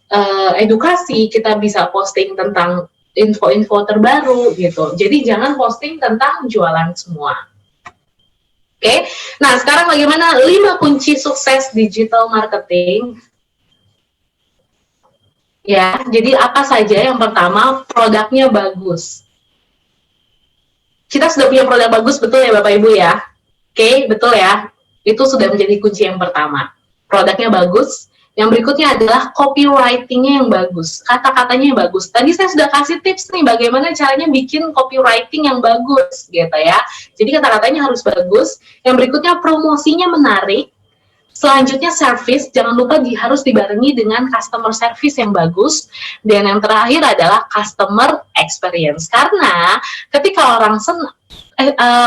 edukasi, kita bisa posting tentang info-info terbaru gitu. Jadi jangan posting tentang jualan semua. Oke, nah sekarang bagaimana 5 kunci sukses digital marketing? Ya, jadi apa saja? Yang pertama, produknya bagus. Kita sudah punya produk bagus, betul ya Bapak Ibu ya? Oke, betul ya. Itu sudah menjadi kunci yang pertama. Produknya bagus. Yang berikutnya adalah copywriting-nya yang bagus. Kata-katanya yang bagus. Tadi saya sudah kasih tips nih bagaimana caranya bikin copywriting yang bagus gitu ya. Jadi kata-katanya harus bagus. Yang berikutnya promosinya menarik. Selanjutnya service, jangan lupa harus dibarengi dengan customer service yang bagus. Dan yang terakhir adalah customer experience. Karena ketika orang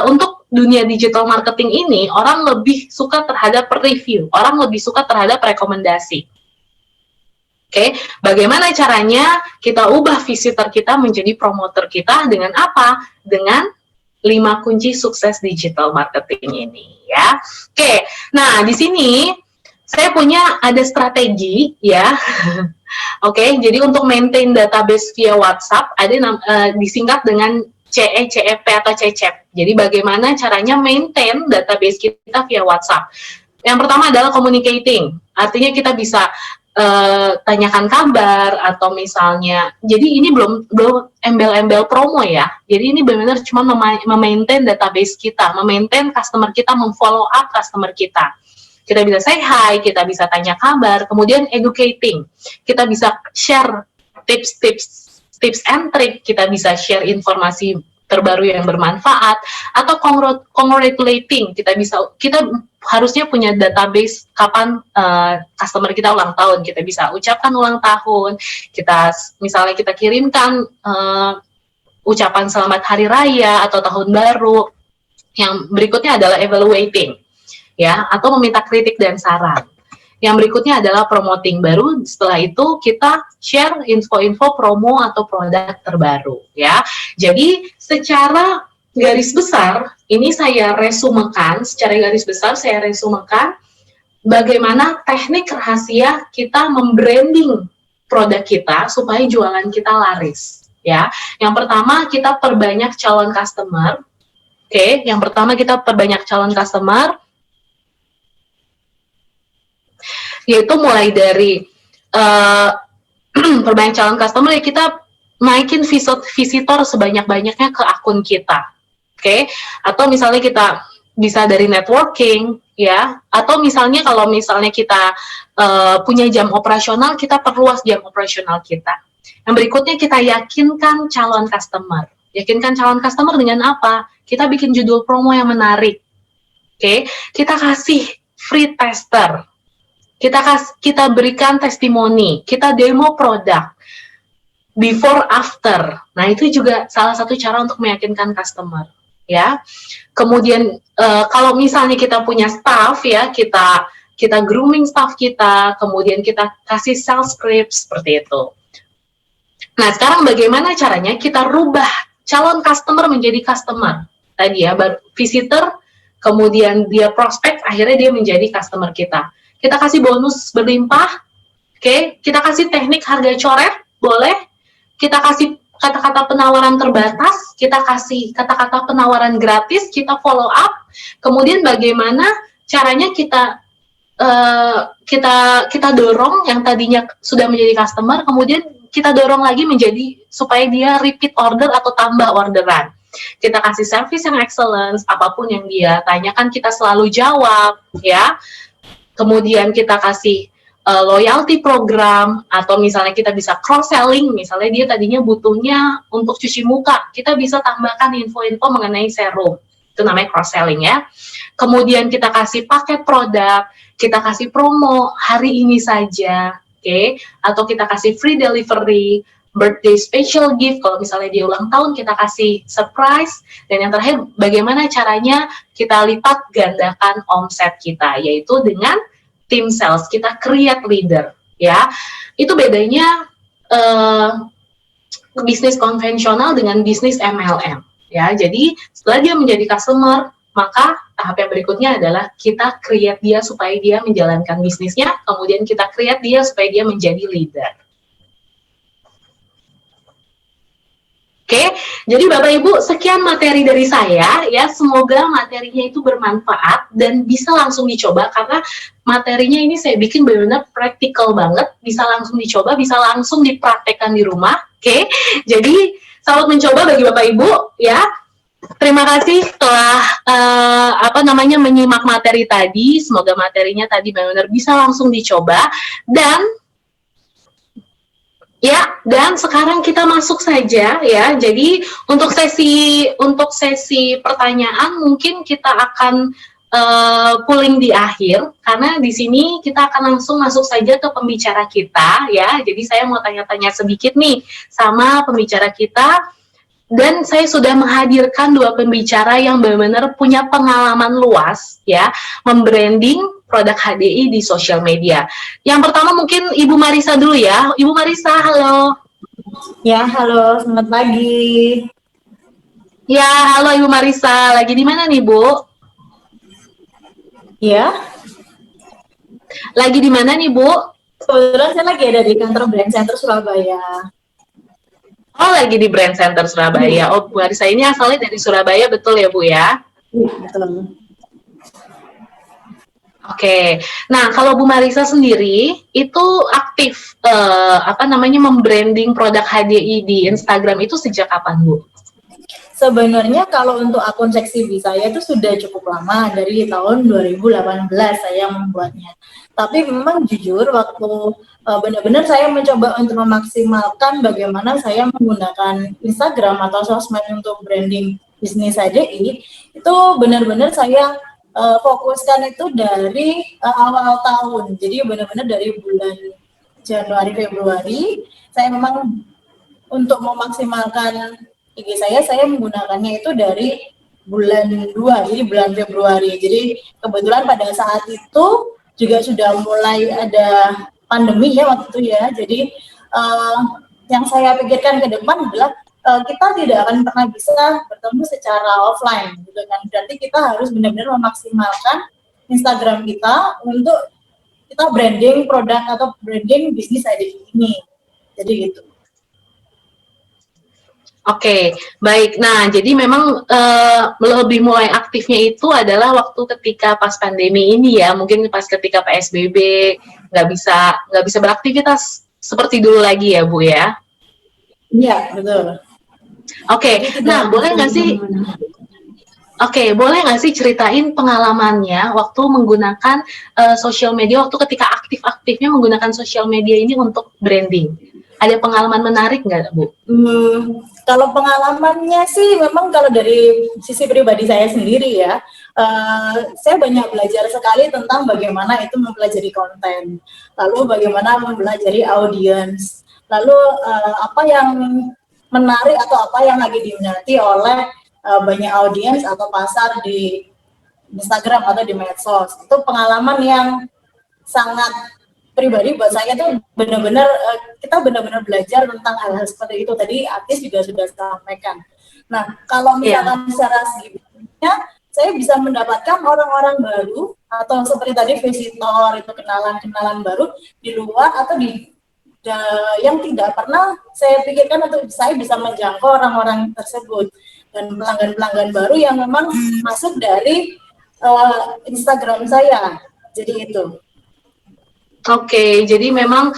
untuk dunia digital marketing ini, orang lebih suka terhadap review, orang lebih suka terhadap rekomendasi. Oke, bagaimana caranya kita ubah visitor kita menjadi promoter kita dengan apa? Dengan 5 kunci sukses digital marketing ini ya. Oke, nah di sini saya punya ada strategi ya. Oke, jadi untuk maintain database via WhatsApp ada disingkat dengan CEP atau CECEP. Jadi bagaimana caranya maintain database kita via WhatsApp. Yang pertama adalah communicating. Artinya kita bisa tanyakan kabar atau misalnya, jadi ini belum embel-embel promo ya. Jadi ini benar-benar cuma memaintain database kita, memaintain customer kita, memfollow up customer kita. Kita bisa say hi, kita bisa tanya kabar, kemudian educating. Kita bisa share tips and trick, kita bisa share informasi terbaru yang bermanfaat, atau congratulating, kita harusnya punya database kapan customer kita ulang tahun, kita bisa ucapkan ulang tahun, misalnya kita kirimkan ucapan selamat hari raya atau tahun baru. Yang berikutnya adalah evaluating, ya, atau meminta kritik dan saran. Yang berikutnya adalah promoting, baru setelah itu kita share info-info promo atau produk terbaru ya. Jadi secara garis besar ini saya resumekan, bagaimana teknik rahasia kita membranding produk kita supaya jualan kita laris ya. Yang pertama kita perbanyak calon customer. Oke, yang pertama kita perbanyak calon customer, yaitu mulai dari perbanyak calon customer, ya kita naikin visitor sebanyak-banyaknya ke akun kita, oke? Atau misalnya kita bisa dari networking, ya, atau misalnya kalau misalnya kita punya jam operasional, kita perluas jam operasional kita. Yang berikutnya kita yakinkan calon customer. Yakinkan calon customer dengan apa? Kita bikin judul promo yang menarik, oke? Kita kasih free tester. Kita berikan testimoni, kita demo produk, before after. Nah, itu juga salah satu cara untuk meyakinkan customer, ya. Kemudian kalau misalnya kita punya staff ya, kita grooming staff kita, kemudian kita kasih sales script seperti itu. Nah, sekarang bagaimana caranya kita rubah calon customer menjadi customer? Tadi ya, visitor, kemudian dia prospek, akhirnya dia menjadi customer kita. Kita kasih bonus berlimpah, oke? Kita kasih teknik harga coret, boleh. Kita kasih kata-kata penawaran terbatas, kita kasih kata-kata penawaran gratis, kita follow up. Kemudian bagaimana caranya kita dorong yang tadinya sudah menjadi customer, kemudian kita dorong lagi menjadi supaya dia repeat order atau tambah orderan. Kita kasih service yang excellence, apapun yang dia tanyakan kita selalu jawab, ya. Kemudian kita kasih loyalty program, atau misalnya kita bisa cross-selling, misalnya dia tadinya butuhnya untuk cuci muka, kita bisa tambahkan info-info mengenai serum, itu namanya cross-selling ya. Kemudian kita kasih paket produk, kita kasih promo hari ini saja, oke? Atau kita kasih free delivery, birthday special gift, kalau misalnya dia ulang tahun kita kasih surprise. Dan yang terakhir, bagaimana caranya kita lipat gandakan omset kita, yaitu dengan tim sales, kita create leader, ya. Itu bedanya uh, bisnis konvensional dengan bisnis MLM. Ya, jadi setelah dia menjadi customer, maka tahap yang berikutnya adalah kita create dia supaya dia menjalankan bisnisnya, kemudian kita create dia supaya dia menjadi leader. Oke, jadi Bapak Ibu, sekian materi dari saya ya. Semoga materinya itu bermanfaat dan bisa langsung dicoba karena materinya ini saya bikin benar-benar praktikal banget, bisa langsung dicoba, bisa langsung dipraktekkan di rumah. Oke, jadi selamat mencoba bagi Bapak Ibu ya. Terima kasih telah menyimak materi tadi. Semoga materinya tadi benar-benar bisa langsung dicoba dan ya, dan sekarang kita masuk saja ya. Jadi untuk sesi pertanyaan mungkin kita akan pooling di akhir karena di sini kita akan langsung masuk saja ke pembicara kita ya. Jadi saya mau tanya-tanya sedikit nih sama pembicara kita. Dan saya sudah menghadirkan dua pembicara yang benar-benar punya pengalaman luas ya membranding produk HDI di sosial media. Yang pertama mungkin Ibu Marisa dulu ya. Ibu Marisa, halo. Ya, halo, selamat pagi. Ya, halo Ibu Marisa. Lagi di mana nih, Bu? Ya. Lagi di mana nih, Bu? Kebetulan saya lagi ada di kantor Brand Center Surabaya. Oh, lagi di Brand Center Surabaya. Oh, Bu Marisa ini asalnya dari Surabaya, betul ya, Bu ya? Iya, betul. Oke, nah kalau Bu Marisa sendiri itu aktif membranding produk HDI di Instagram itu sejak kapan, Bu? Sebenarnya kalau untuk akun Seksi B saya itu sudah cukup lama, dari tahun 2018 saya membuatnya. Tapi memang jujur waktu benar-benar saya mencoba untuk memaksimalkan bagaimana saya menggunakan Instagram atau sosmed untuk branding bisnis HDI, itu benar-benar saya fokuskan itu dari awal tahun. Jadi benar-benar dari bulan Januari Februari saya memang untuk memaksimalkan IG saya menggunakannya itu dari bulan 2, jadi bulan Februari. Jadi kebetulan pada saat itu juga sudah mulai ada pandemi ya waktu itu ya. Jadi yang saya pikirkan ke depan adalah kita tidak akan pernah bisa bertemu secara offline gitu kan. Berarti kita harus benar-benar memaksimalkan Instagram kita untuk kita branding produk atau branding bisnis ini. Jadi gitu. Oke, baik. Nah, jadi memang lebih mulai aktifnya itu adalah waktu ketika pas pandemi ini ya, mungkin pas ketika PSBB nggak bisa beraktivitas seperti dulu lagi ya, Bu ya? Iya, betul. Oke, nah boleh nggak sih? Oke, boleh nggak sih ceritain pengalamannya waktu menggunakan sosial media, waktu ketika aktif-aktifnya menggunakan sosial media ini untuk branding? Ada pengalaman menarik nggak, Bu? Kalau pengalamannya sih memang kalau dari sisi pribadi saya sendiri ya, saya banyak belajar sekali tentang bagaimana itu mempelajari konten, lalu bagaimana mempelajari audiens, lalu apa yang menarik atau apa yang lagi diminati oleh banyak audiens atau pasar di Instagram atau di medsos. Itu pengalaman yang sangat pribadi buat saya tuh benar-benar kita benar-benar belajar tentang hal-hal seperti itu. Tadi Atis juga sudah sampaikan. Nah, kalau misalkan secara segitu saya bisa mendapatkan orang-orang baru atau seperti tadi visitor itu kenalan-kenalan baru di luar atau yang tidak pernah saya pikirkan atau saya bisa menjangkau orang-orang tersebut dan pelanggan-pelanggan baru yang memang masuk dari Instagram saya. Jadi itu. Oke, jadi memang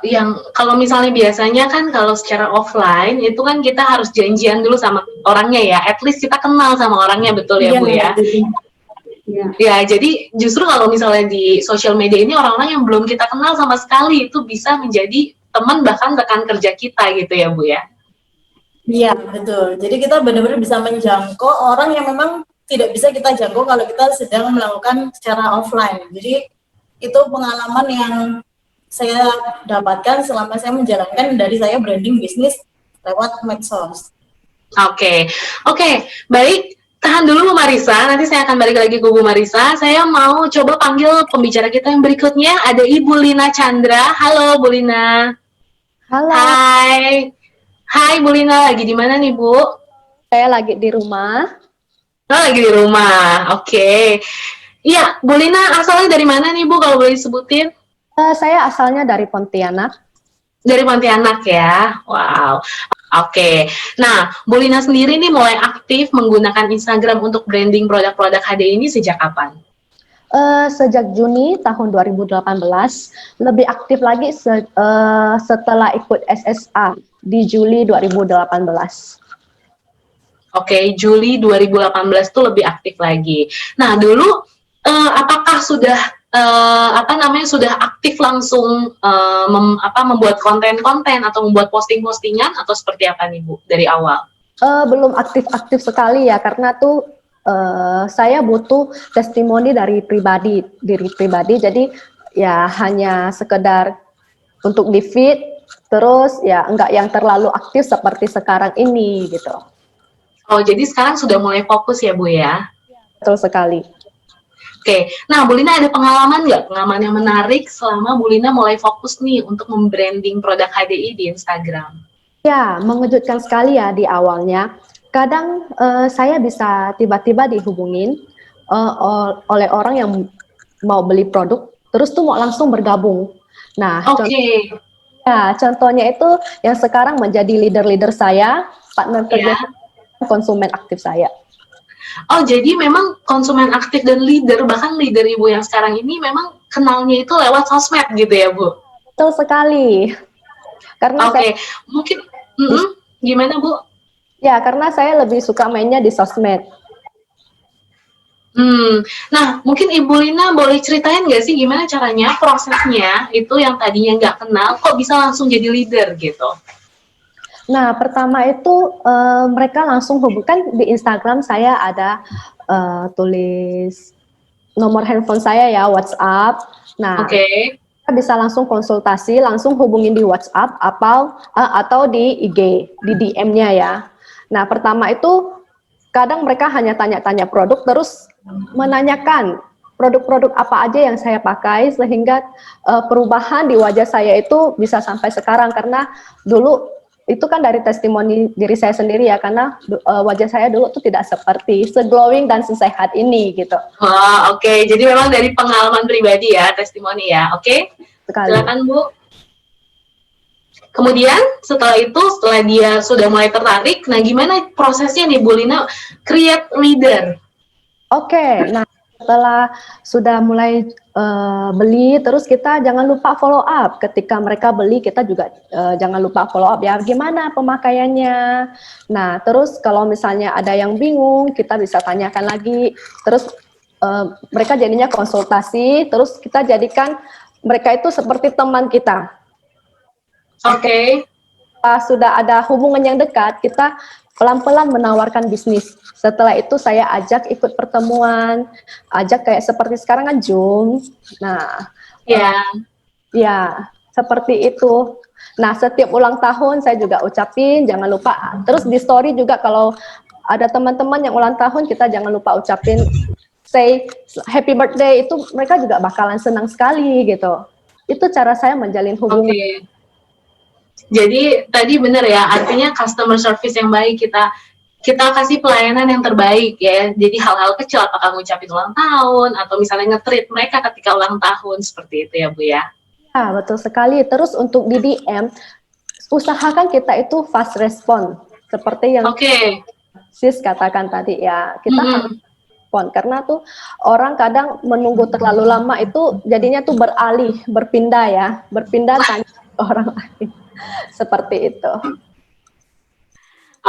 yang kalau misalnya biasanya kan kalau secara offline itu kan kita harus janjian dulu sama orangnya ya, at least kita kenal sama orangnya, betul ya, Bu ya? Ya, jadi justru kalau misalnya di sosial media ini orang-orang yang belum kita kenal sama sekali itu bisa menjadi teman bahkan rekan kerja kita gitu ya, Bu ya? Iya, betul. Jadi kita benar-benar bisa menjangkau orang yang memang tidak bisa kita jangkau kalau kita sedang melakukan secara offline. Jadi itu pengalaman yang saya dapatkan selama saya menjalankan dari saya branding bisnis lewat medsos. Oke, baik. Tahan dulu Bu Marisa, nanti saya akan balik lagi ke Bu Marisa. Saya mau coba panggil pembicara kita yang berikutnya, ada Ibu Lina Chandra. Halo Bu Lina. Halo, Hai. Hai Bu Lina, lagi di mana nih Bu? Oh, saya lagi di rumah. lagi di rumah. Oke. Iya, Bu Lina asalnya dari mana nih Bu kalau boleh disebutin? Saya asalnya dari Pontianak. Dari Pontianak ya. Wow. Oke. Nah, Bu Lina sendiri nih mulai aktif menggunakan Instagram untuk branding produk-produk HD ini sejak kapan? Sejak Juni tahun 2018, lebih aktif lagi setelah ikut SSA di Juli 2018. Oke, Juli 2018 tuh lebih aktif lagi. Nah, dulu apakah sudah sudah aktif langsung membuat konten-konten atau membuat posting-postingan atau seperti apa nih Bu dari awal? Belum aktif-aktif sekali ya, karena tuh saya butuh testimoni dari diri pribadi. Jadi ya hanya sekedar untuk di feed, terus ya enggak yang terlalu aktif seperti sekarang ini gitu. Oh, jadi sekarang sudah mulai fokus ya Bu ya? Betul sekali. Oke, nah Bu Lina ada pengalaman nggak? Pengalaman yang menarik selama Bu Lina mulai fokus nih untuk membranding produk HDI di Instagram? Ya, mengejutkan sekali ya di awalnya. Kadang saya bisa tiba-tiba dihubungin oleh orang yang mau beli produk, terus tuh mau langsung bergabung. Nah, Oke. contohnya itu yang sekarang menjadi leader-leader saya, partner kerja, Ya. konsumen aktif saya. Oh, jadi memang konsumen aktif dan leader, bahkan leader Ibu yang sekarang ini memang kenalnya itu lewat sosmed gitu ya, Bu? Betul sekali. Karena saya Oke, mungkin gimana, Bu? karena saya lebih suka mainnya di sosmed. Nah, mungkin Ibu Lina boleh ceritain nggak sih gimana caranya, prosesnya itu yang tadinya nggak kenal, kok bisa langsung jadi leader gitu? Nah, pertama itu mereka langsung hubungkan di Instagram saya ada tulis nomor handphone saya ya, WhatsApp. Nah, Oke. kita bisa langsung konsultasi, langsung hubungin di WhatsApp atau di IG, di DM-nya ya. Nah, pertama itu kadang mereka hanya tanya-tanya produk, terus menanyakan produk-produk apa aja yang saya pakai, sehingga perubahan di wajah saya itu bisa sampai sekarang. Karena dulu itu kan dari testimoni diri saya sendiri ya, karena wajah saya dulu tuh tidak seperti se-glowing dan sesehat ini gitu. Wah, oke. Jadi memang dari pengalaman pribadi ya, testimoni ya. Oke, Sekali. silakan Bu. Kemudian setelah dia sudah mulai tertarik, nah gimana prosesnya nih Bu Lina create leader? Oke, nah setelah sudah mulai beli, terus kita jangan lupa follow up. Ketika mereka beli, kita juga jangan lupa follow up ya. Gimana pemakaiannya? Nah, terus kalau misalnya ada yang bingung, kita bisa tanyakan lagi. Terus mereka jadinya konsultasi, terus kita jadikan mereka itu seperti teman kita. Oke. Sudah ada hubungan yang dekat, kita pelan-pelan menawarkan bisnis. Setelah itu saya ajak ikut pertemuan, ajak kayak seperti sekarang kan Zoom. Nah, ya seperti itu. Nah, setiap ulang tahun saya juga ucapin, jangan lupa. Terus di story juga kalau ada teman-teman yang ulang tahun, kita jangan lupa ucapin say happy birthday, itu mereka juga bakalan senang sekali gitu. Itu cara saya menjalin hubungan. Oke. Jadi tadi benar ya, artinya customer service yang baik, kita kasih pelayanan yang terbaik ya. Jadi hal-hal kecil, apakah ngucapin ulang tahun atau misalnya nge-treat mereka ketika ulang tahun, seperti itu ya Bu ya. Ya, betul sekali. Terus untuk di DM, usahakan kita itu fast respon, seperti yang Sis katakan tadi ya, kita harus respon, karena tuh orang kadang menunggu terlalu lama itu jadinya tuh berpindah tanya ke orang lain. Seperti itu.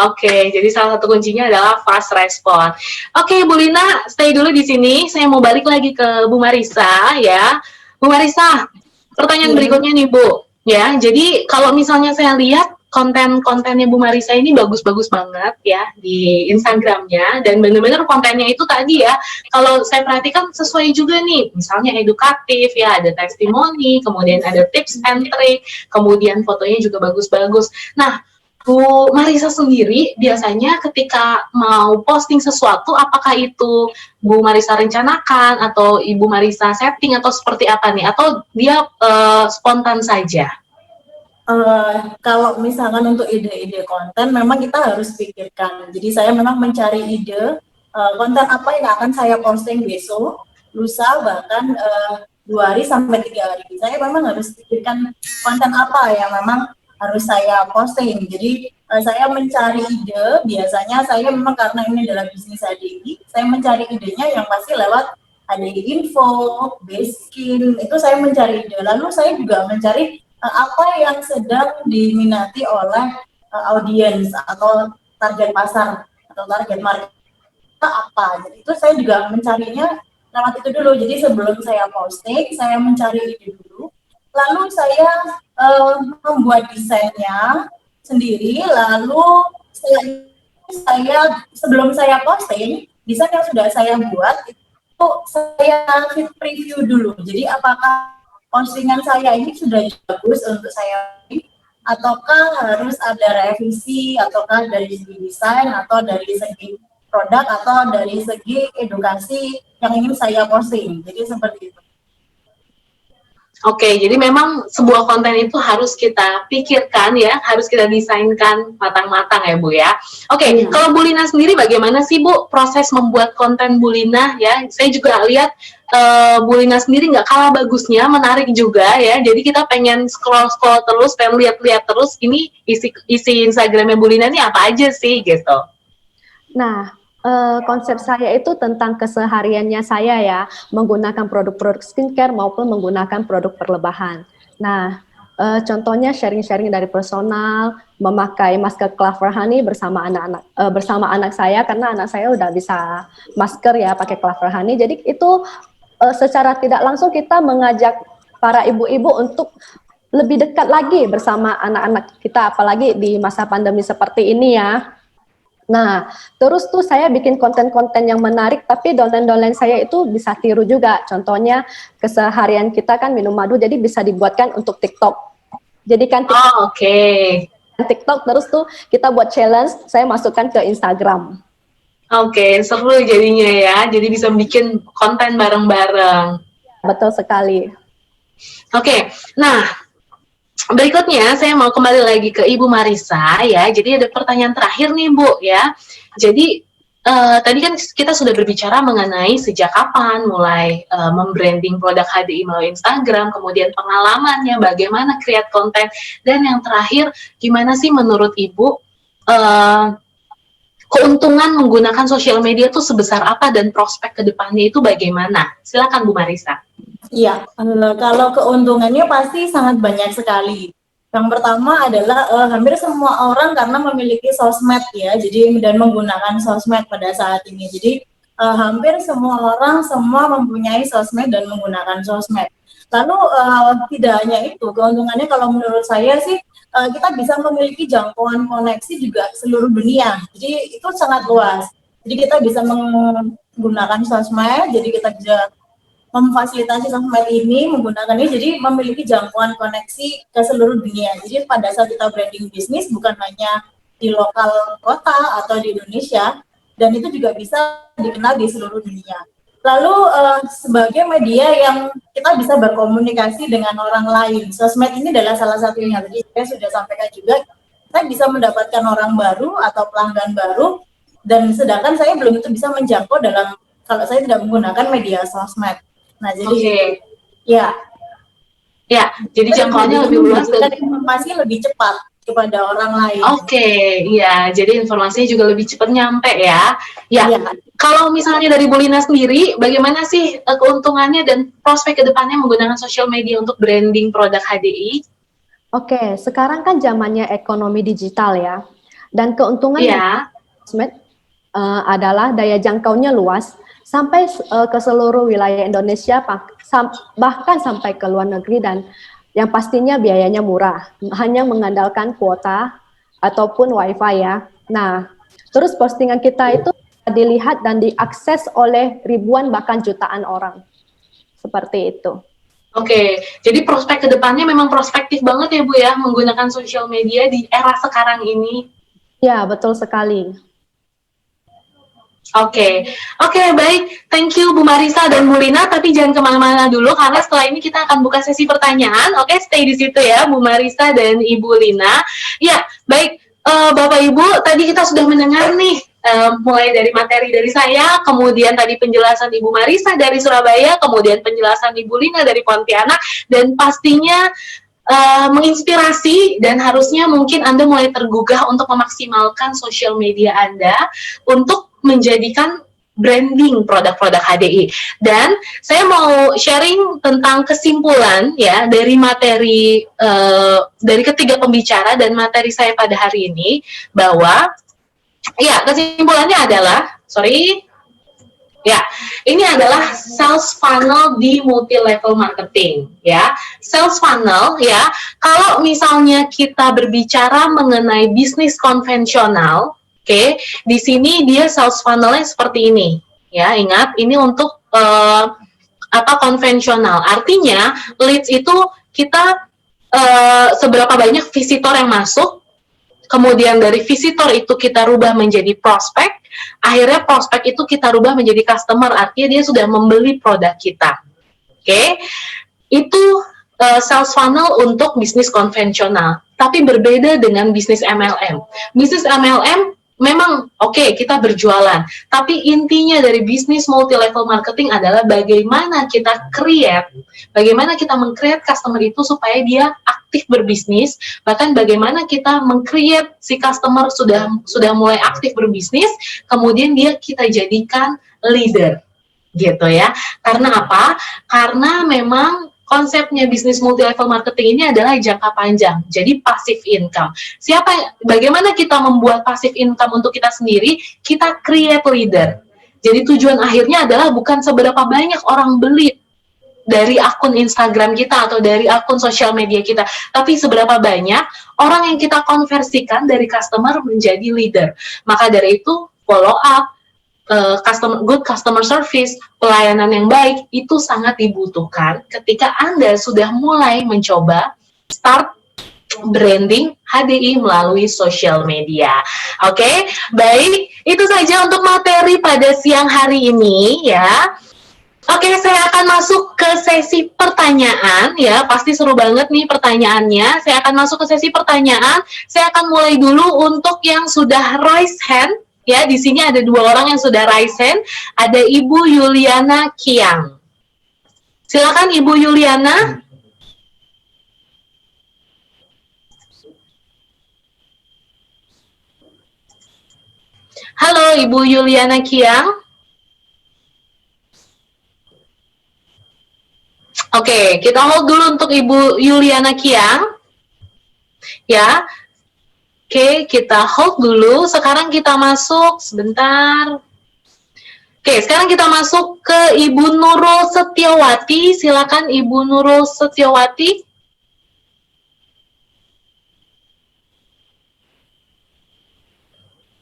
Oke, jadi salah satu kuncinya adalah fast respon. Oke, Bu Lina, stay dulu di sini. Saya mau balik lagi ke Bu Marisa ya. Bu Marisa, pertanyaan berikutnya nih Bu. Ya, jadi kalau misalnya saya lihat konten-kontennya Bu Marisa ini bagus-bagus banget ya di Instagramnya, dan benar-benar kontennya itu tadi ya, kalau saya perhatikan sesuai juga nih, misalnya edukatif ya, ada testimoni, kemudian ada tips and trick, kemudian fotonya juga bagus-bagus. Nah, Bu Marisa sendiri biasanya ketika mau posting sesuatu, apakah itu Bu Marisa rencanakan atau Ibu Marisa setting atau seperti apa nih? Atau dia spontan saja? Kalau misalkan untuk ide-ide konten, memang kita harus pikirkan. Jadi saya memang mencari ide konten apa yang akan saya posting besok, lusa, bahkan 2 hari sampai 3 hari. Saya memang harus pikirkan konten apa yang memang harus saya posting. Jadi saya mencari ide. Biasanya saya memang karena ini adalah bisnis ADI, saya mencari idenya yang pasti lewat ADI Info, Baskin. Itu saya mencari ide. Lalu saya juga mencari apa yang sedang diminati oleh audiens atau target pasar atau target market apa. Jadi itu saya juga mencarinya lewat itu dulu. Jadi sebelum saya posting, saya mencari ide dulu. Lalu saya membuat desainnya sendiri. Lalu saya sebelum saya posting, desain yang sudah saya buat itu saya preview dulu. Jadi apakah postingan saya ini sudah bagus untuk saya ataukah harus ada revisi, ataukah dari segi desain atau dari segi produk atau dari segi edukasi yang ingin saya posting. Jadi seperti itu. Oke, jadi memang sebuah konten itu harus kita pikirkan ya, harus kita desainkan matang-matang ya Bu ya. Oke, kalau Bu Lina sendiri bagaimana sih Bu proses membuat konten Bu Lina ya? Saya juga lihat Bu Lina sendiri nggak kalah bagusnya, menarik juga ya. Jadi kita pengen scroll terus, pengen lihat-lihat terus. Ini isi Instagramnya Bu Lina ini apa aja sih gitu? Nah, konsep saya itu tentang kesehariannya saya ya, menggunakan produk-produk skincare maupun menggunakan produk perlebahan. Nah, contohnya sharing-sharing dari personal, memakai masker Clover Honey bersama anak saya, karena anak saya udah bisa masker ya pakai Clover Honey. Jadi itu secara tidak langsung kita mengajak para ibu-ibu untuk lebih dekat lagi bersama anak-anak kita, apalagi di masa pandemi seperti ini ya. Nah, terus tuh saya bikin konten-konten yang menarik, tapi downline saya itu bisa tiru juga. Contohnya, keseharian kita kan minum madu, jadi bisa dibuatkan untuk TikTok. Jadi kan TikTok, terus tuh kita buat challenge, saya masukkan ke Instagram. Oke, seru jadinya ya. Jadi bisa bikin konten bareng-bareng. Betul sekali. Oke, nah berikutnya saya mau kembali lagi ke Ibu Marisa ya. Jadi ada pertanyaan terakhir nih Bu ya. Jadi tadi kan kita sudah berbicara mengenai sejak kapan mulai membranding produk HDI melalui Instagram, kemudian pengalamannya, bagaimana create konten, dan yang terakhir gimana sih menurut Ibu keuntungan menggunakan sosial media itu sebesar apa dan prospek ke depannya itu bagaimana? Silakan Bu Marisa. Iya, kalau keuntungannya pasti sangat banyak sekali. Yang pertama adalah hampir semua orang karena memiliki sosmed ya, jadi dan menggunakan sosmed pada saat ini. Jadi hampir semua orang semua mempunyai sosmed dan menggunakan sosmed. Lalu tidak hanya itu, keuntungannya kalau menurut saya sih kita bisa memiliki jangkauan koneksi juga seluruh dunia. Jadi itu sangat luas. Jadi kita bisa menggunakan sosmed, jadi kita bisa memfasilitasi sosmed ini menggunakan ini, jadi memiliki jangkauan koneksi ke seluruh dunia. Jadi pada saat kita branding bisnis bukan hanya di lokal kota atau di Indonesia, dan itu juga bisa dikenal di seluruh dunia. Lalu sebagai media yang kita bisa berkomunikasi dengan orang lain, sosmed ini adalah salah satunya. Jadi saya sudah sampaikan juga, saya bisa mendapatkan orang baru atau pelanggan baru, dan sedangkan saya belum itu bisa menjangkau kalau saya tidak menggunakan media sosmed. Nah, jadi ya, jadi jangkauannya lebih luas dan informasi lebih cepat kepada orang lain. Iya, jadi informasinya juga lebih cepat nyampe ya. Ya. Kalau misalnya dari Bu Lina sendiri, bagaimana sih keuntungannya dan prospek kedepannya menggunakan sosial media untuk branding produk HDI? Oke, sekarang kan zamannya ekonomi digital ya, dan keuntungan sosmed adalah daya jangkaunya luas, sampai ke seluruh wilayah Indonesia, bahkan sampai ke luar negeri, dan yang pastinya biayanya murah, hanya mengandalkan kuota ataupun wifi ya. Nah, terus postingan kita itu dilihat dan diakses oleh ribuan bahkan jutaan orang. Seperti itu. Oke, jadi prospek kedepannya memang prospektif banget ya Bu ya, menggunakan sosial media di era sekarang ini. Ya, betul sekali. Oke, oke, baik. Thank you Bu Marisa dan Bu Lina, tapi jangan kemana-mana dulu karena setelah ini kita akan buka sesi pertanyaan. Oke, stay di situ ya Bu Marisa dan Ibu Lina. Ya, baik. Bapak Ibu, tadi kita sudah mendengar nih mulai dari materi dari saya, kemudian tadi penjelasan Ibu Marisa dari Surabaya, kemudian penjelasan Ibu Lina dari Pontianak, dan pastinya menginspirasi dan harusnya mungkin Anda mulai tergugah untuk memaksimalkan sosial media Anda untuk menjadikan branding produk-produk HDI. Dan saya mau sharing tentang kesimpulan ya dari materi dari ketiga pembicara dan materi saya pada hari ini, bahwa ya kesimpulannya adalah ya, ini adalah sales funnel di multi level marketing ya. Sales funnel ya, kalau misalnya kita berbicara mengenai bisnis konvensional, oke, di sini dia sales funnelnya seperti ini ya. Ingat, ini untuk konvensional. Artinya leads itu kita seberapa banyak visitor yang masuk, kemudian dari visitor itu kita rubah menjadi prospek, akhirnya prospek itu kita rubah menjadi customer, artinya dia sudah membeli produk kita. Oke, itu sales funnel untuk bisnis konvensional, tapi berbeda dengan bisnis MLM. Bisnis MLM memang oke, kita berjualan, tapi intinya dari bisnis multi level marketing adalah bagaimana kita bagaimana kita meng-create customer itu supaya dia aktif berbisnis, bahkan bagaimana kita meng-create si customer sudah mulai aktif berbisnis, kemudian kita jadikan leader gitu ya. Karena apa? Karena memang konsepnya bisnis multi level marketing ini adalah jangka panjang, jadi passive income. Bagaimana kita membuat passive income untuk kita sendiri? Kita create leader. Jadi tujuan akhirnya adalah bukan seberapa banyak orang beli dari akun Instagram kita atau dari akun sosial media kita, tapi seberapa banyak orang yang kita konversikan dari customer menjadi leader. Maka dari itu follow up, good customer service, pelayanan yang baik itu sangat dibutuhkan ketika Anda sudah mulai mencoba start branding HDI melalui sosial media. Oke, baik, itu saja untuk materi pada siang hari ini ya. Oke, saya akan masuk ke sesi pertanyaan ya. Pasti seru banget nih pertanyaannya. Saya akan masuk ke sesi pertanyaan. Saya akan mulai dulu untuk yang sudah raise hand. Ya, di sini ada 2 orang yang sudah raise hand. Ada Ibu Yuliana Kiang. Silakan Ibu Yuliana. Halo Ibu Yuliana Kiang. Oke, kita hold dulu untuk Ibu Yuliana Kiang. Ya. Oke, kita hold dulu. Sekarang kita masuk, sebentar. Oke, sekarang kita masuk ke Ibu Nurul Setiawati. Silakan Ibu Nurul Setiawati.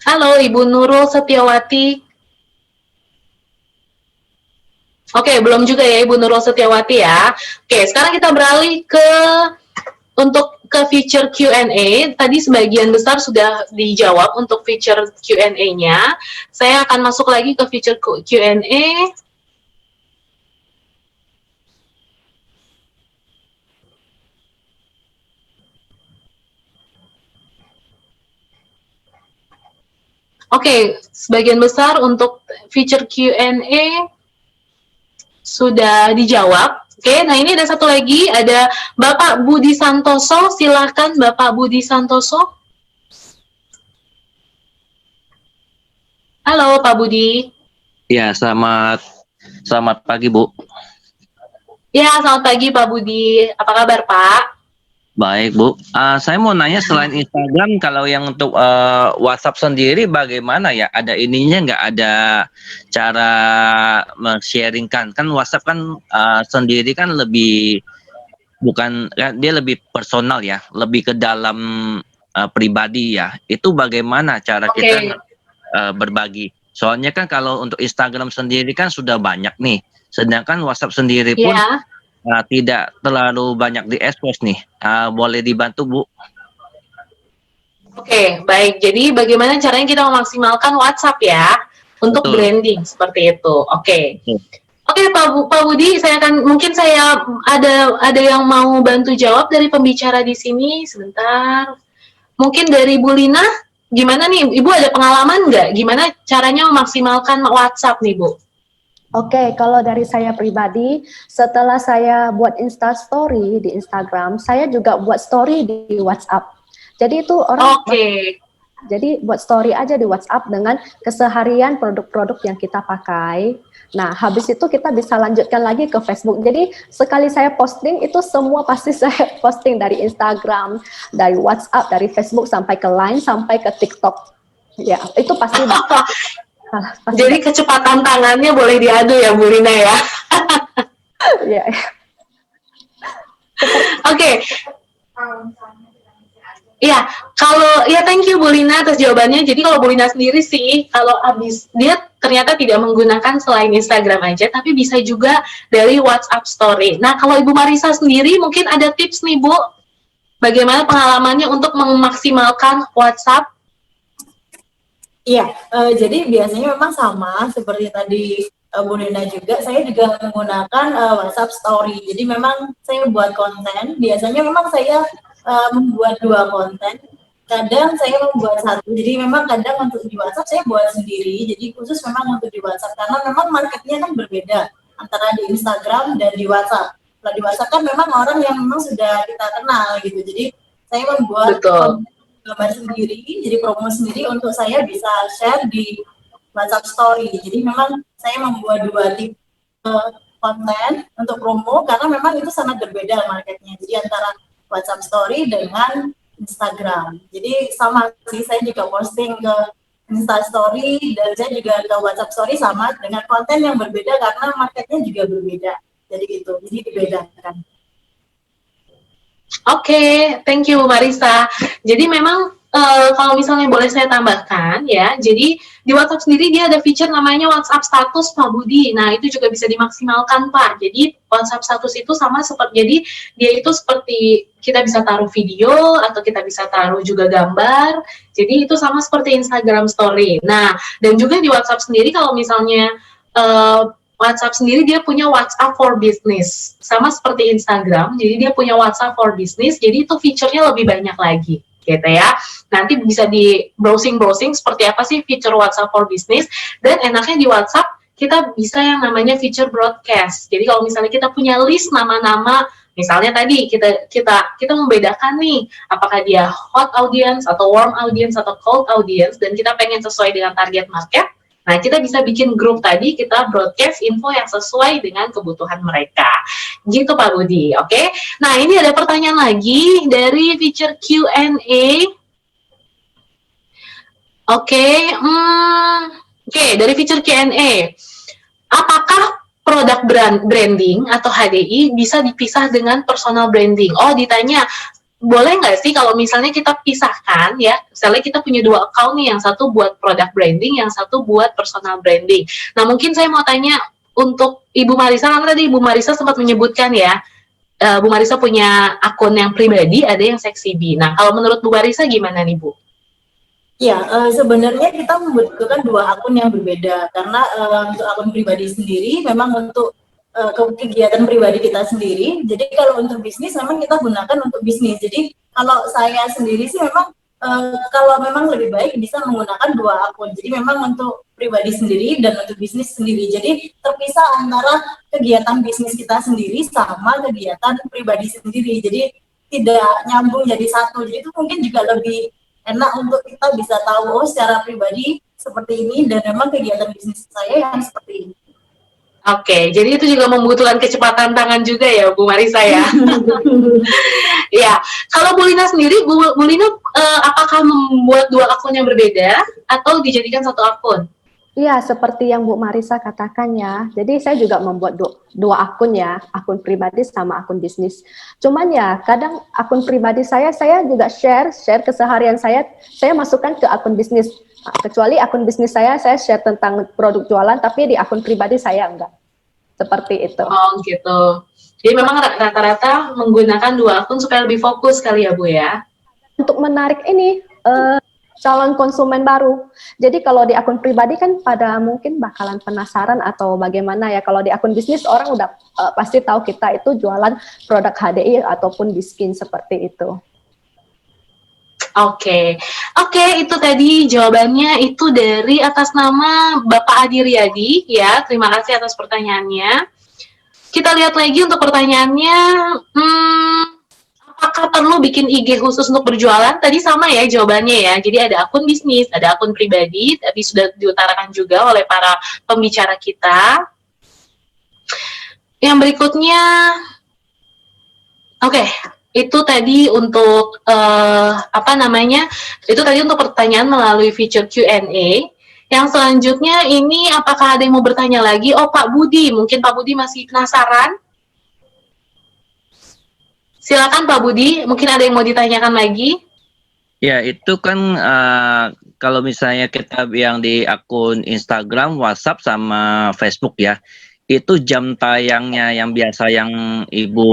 Halo Ibu Nurul Setiawati. Oke, belum juga ya Ibu Nurul Setiawati ya. Oke, sekarang kita beralih ke feature Q&A. Tadi sebagian besar sudah dijawab untuk feature Q&A-nya. Saya akan masuk lagi ke feature Q&A. Oke, sebagian besar untuk feature Q&A sudah dijawab. Oke, nah ini ada satu lagi, ada Bapak Budi Santoso. Silakan Bapak Budi Santoso. Halo Pak Budi. Ya, selamat pagi Bu. Ya, selamat pagi Pak Budi. Apa kabar Pak? Baik Bu. Saya mau nanya, selain Instagram, kalau yang untuk WhatsApp sendiri bagaimana ya? Ada ininya nggak? Ada cara men-sharingkan? Kan WhatsApp kan sendiri kan lebih dia lebih personal ya, lebih ke dalam pribadi ya. Itu bagaimana cara kita berbagi? Soalnya kan kalau untuk Instagram sendiri kan sudah banyak nih, sedangkan WhatsApp sendiri pun tidak terlalu banyak di-expose nih. Boleh dibantu Bu? Oke, baik. Jadi bagaimana caranya kita memaksimalkan WhatsApp ya? untuk Betul. branding seperti itu. Oke. Hmm. Oke, Pak Budi, mungkin saya ada yang mau bantu jawab dari pembicara di sini sebentar. Mungkin dari Bu Lina, gimana nih? Ibu ada pengalaman nggak? Gimana caranya memaksimalkan WhatsApp nih, Bu? Oke, kalau dari saya pribadi, setelah saya buat Insta Story di Instagram, saya juga buat story di WhatsApp. Jadi itu orang jadi buat story aja di WhatsApp dengan keseharian produk-produk yang kita pakai. Nah, habis itu kita bisa lanjutkan lagi ke Facebook. Jadi sekali saya posting itu semua pasti saya posting dari Instagram, dari WhatsApp, dari Facebook sampai ke Line sampai ke TikTok. Ya, itu pasti. Jadi kecepatan tangannya boleh diadu ya, Bu Lina ya. Ya. Oke. Iya, thank you Bu Lina atas jawabannya. Jadi kalau Bu Lina sendiri sih, kalau dia ternyata tidak menggunakan selain Instagram aja, tapi bisa juga dari WhatsApp Story. Nah, kalau Ibu Marisa sendiri mungkin ada tips nih Bu, bagaimana pengalamannya untuk memaksimalkan WhatsApp? Iya, jadi biasanya memang sama seperti tadi Bu Lina juga, saya juga menggunakan WhatsApp Story. Jadi memang saya buat konten, biasanya memang saya membuat 2 konten, kadang saya membuat 1. Jadi memang kadang untuk di WhatsApp saya buat sendiri, jadi khusus memang untuk di WhatsApp, karena memang marketnya kan berbeda antara di Instagram dan di WhatsApp. Kalau di WhatsApp kan memang orang yang memang sudah kita kenal gitu, jadi saya membuat gambar sendiri, jadi promo sendiri untuk saya bisa share di WhatsApp Story. Jadi memang saya membuat 2 tipe konten untuk promo karena memang itu sangat berbeda marketnya. Jadi antara WhatsApp Story dengan Instagram. Jadi sama sih, saya juga posting ke Insta Story dan saya juga ke WhatsApp Story sama dengan konten yang berbeda karena marketnya juga berbeda. Jadi gitu, jadi dibedakan. Oke, thank you Marisa. Jadi memang kalau misalnya boleh saya tambahkan ya, jadi di WhatsApp sendiri dia ada feature namanya WhatsApp status Pak Budi. Nah, itu juga bisa dimaksimalkan Pak. Jadi WhatsApp status itu sama seperti, jadi dia itu seperti kita bisa taruh video atau kita bisa taruh juga gambar. Jadi itu sama seperti Instagram Story. Nah, dan juga di WhatsApp sendiri kalau misalnya WhatsApp sendiri dia punya WhatsApp for Business, sama seperti Instagram, jadi dia punya WhatsApp for Business, jadi itu fiturnya lebih banyak lagi, gitu ya. Nanti bisa di browsing seperti apa sih fitur WhatsApp for Business, dan enaknya di WhatsApp kita bisa yang namanya feature broadcast. Jadi kalau misalnya kita punya list nama-nama, misalnya tadi kita membedakan nih, apakah dia hot audience atau warm audience atau cold audience, dan kita pengen sesuai dengan target market. Nah, kita bisa bikin grup tadi, kita broadcast info yang sesuai dengan kebutuhan mereka. Gitu Pak Budi, oke? Nah, ini ada pertanyaan lagi dari feature Q&A. Oke, dari feature Q&A. Apakah produk branding atau HDI bisa dipisah dengan personal branding? Oh, ditanya, boleh nggak sih kalau misalnya kita pisahkan ya, misalnya kita punya 2 account nih, yang satu buat product branding, yang satu buat personal branding. Nah, mungkin saya mau tanya untuk Ibu Marisa, karena tadi Ibu Marisa sempat menyebutkan ya, Bu Marisa punya akun yang pribadi, ada yang Seksi B. Nah, kalau menurut Bu Marisa gimana nih Bu? Ya, sebenarnya kita membutuhkan 2 akun yang berbeda, karena untuk akun pribadi sendiri memang untuk kegiatan pribadi kita sendiri. Jadi kalau untuk bisnis memang kita gunakan untuk bisnis. Jadi kalau saya sendiri sih memang kalau memang lebih baik bisa menggunakan 2 akun. Jadi memang untuk pribadi sendiri dan untuk bisnis sendiri. Jadi terpisah antara kegiatan bisnis kita sendiri sama kegiatan pribadi sendiri. Jadi tidak nyambung jadi satu. Jadi itu mungkin juga lebih enak untuk kita bisa tahu secara pribadi seperti ini dan memang kegiatan bisnis saya yang seperti ini. Oke, jadi itu juga membutuhkan kecepatan tangan juga ya, Bu Marisa ya. Ya, kalau Bu Lina sendiri, Bu Lina apakah membuat 2 akun yang berbeda atau dijadikan 1 akun? Iya, seperti yang Bu Marisa katakan ya. Jadi saya juga membuat 2 akun ya, akun pribadi sama akun bisnis. Cuman ya, kadang akun pribadi saya juga share keseharian saya masukkan ke akun bisnis. Kecuali akun bisnis saya share tentang produk jualan, tapi di akun pribadi saya enggak. Seperti itu. Oh gitu. Jadi memang rata-rata menggunakan 2 akun supaya lebih fokus kali ya Bu ya? Untuk menarik ini, calon konsumen baru. Jadi kalau di akun pribadi kan pada mungkin bakalan penasaran atau bagaimana ya. Kalau di akun bisnis orang udah pasti tahu kita itu jualan produk HDI ataupun Biskin seperti itu. Oke, itu tadi jawabannya itu dari atas nama Bapak Adi Riyadi ya. Terima kasih atas pertanyaannya. Kita lihat lagi untuk pertanyaannya, apakah perlu bikin IG khusus untuk berjualan? Tadi sama ya jawabannya ya. Jadi ada akun bisnis, ada akun pribadi, tadi sudah diutarakan juga oleh para pembicara kita. Yang berikutnya, oke. Itu tadi untuk itu tadi untuk pertanyaan melalui feature Q&A. Yang selanjutnya ini apakah ada yang mau bertanya lagi? Oh, Pak Budi, mungkin Pak Budi masih penasaran? Silakan Pak Budi, mungkin ada yang mau ditanyakan lagi? Ya, itu kan kalau misalnya kita yang di akun Instagram, WhatsApp, sama Facebook ya, itu jam tayangnya yang biasa yang Ibu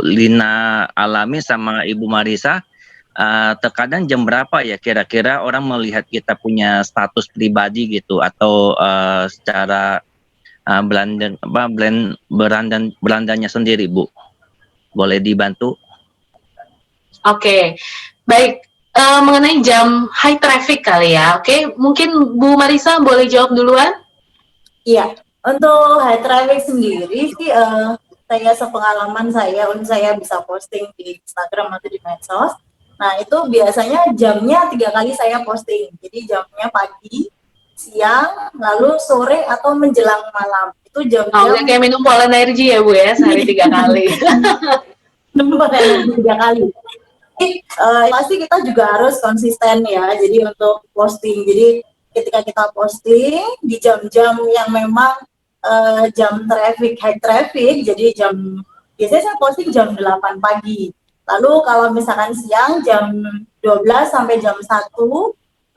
Lina alami sama Ibu Marisa, terkadang jam berapa ya kira-kira orang melihat kita punya status pribadi gitu, atau secara berandanya sendiri, Bu? Boleh dibantu? Oke, baik. Mengenai jam high traffic kali ya, oke? Mungkin Bu Marisa boleh jawab duluan? Iya, untuk high traffic sendiri sih, saya sepengalaman saya, untuk saya bisa posting di Instagram atau di medsos. Nah, itu biasanya jamnya 3 kali saya posting. Jadi jamnya pagi, siang, lalu sore atau menjelang malam. Itu jam-jam. Udah kayak minum Pola Energy ya Bu ya, sehari 3 kali. Minum energi 3 kali. Pasti kita juga harus konsisten ya. Jadi untuk posting. Jadi ketika kita posting di jam-jam yang memang jam high traffic, jadi biasanya saya posting jam 8 pagi. Lalu kalau misalkan siang jam 12 sampai jam 1,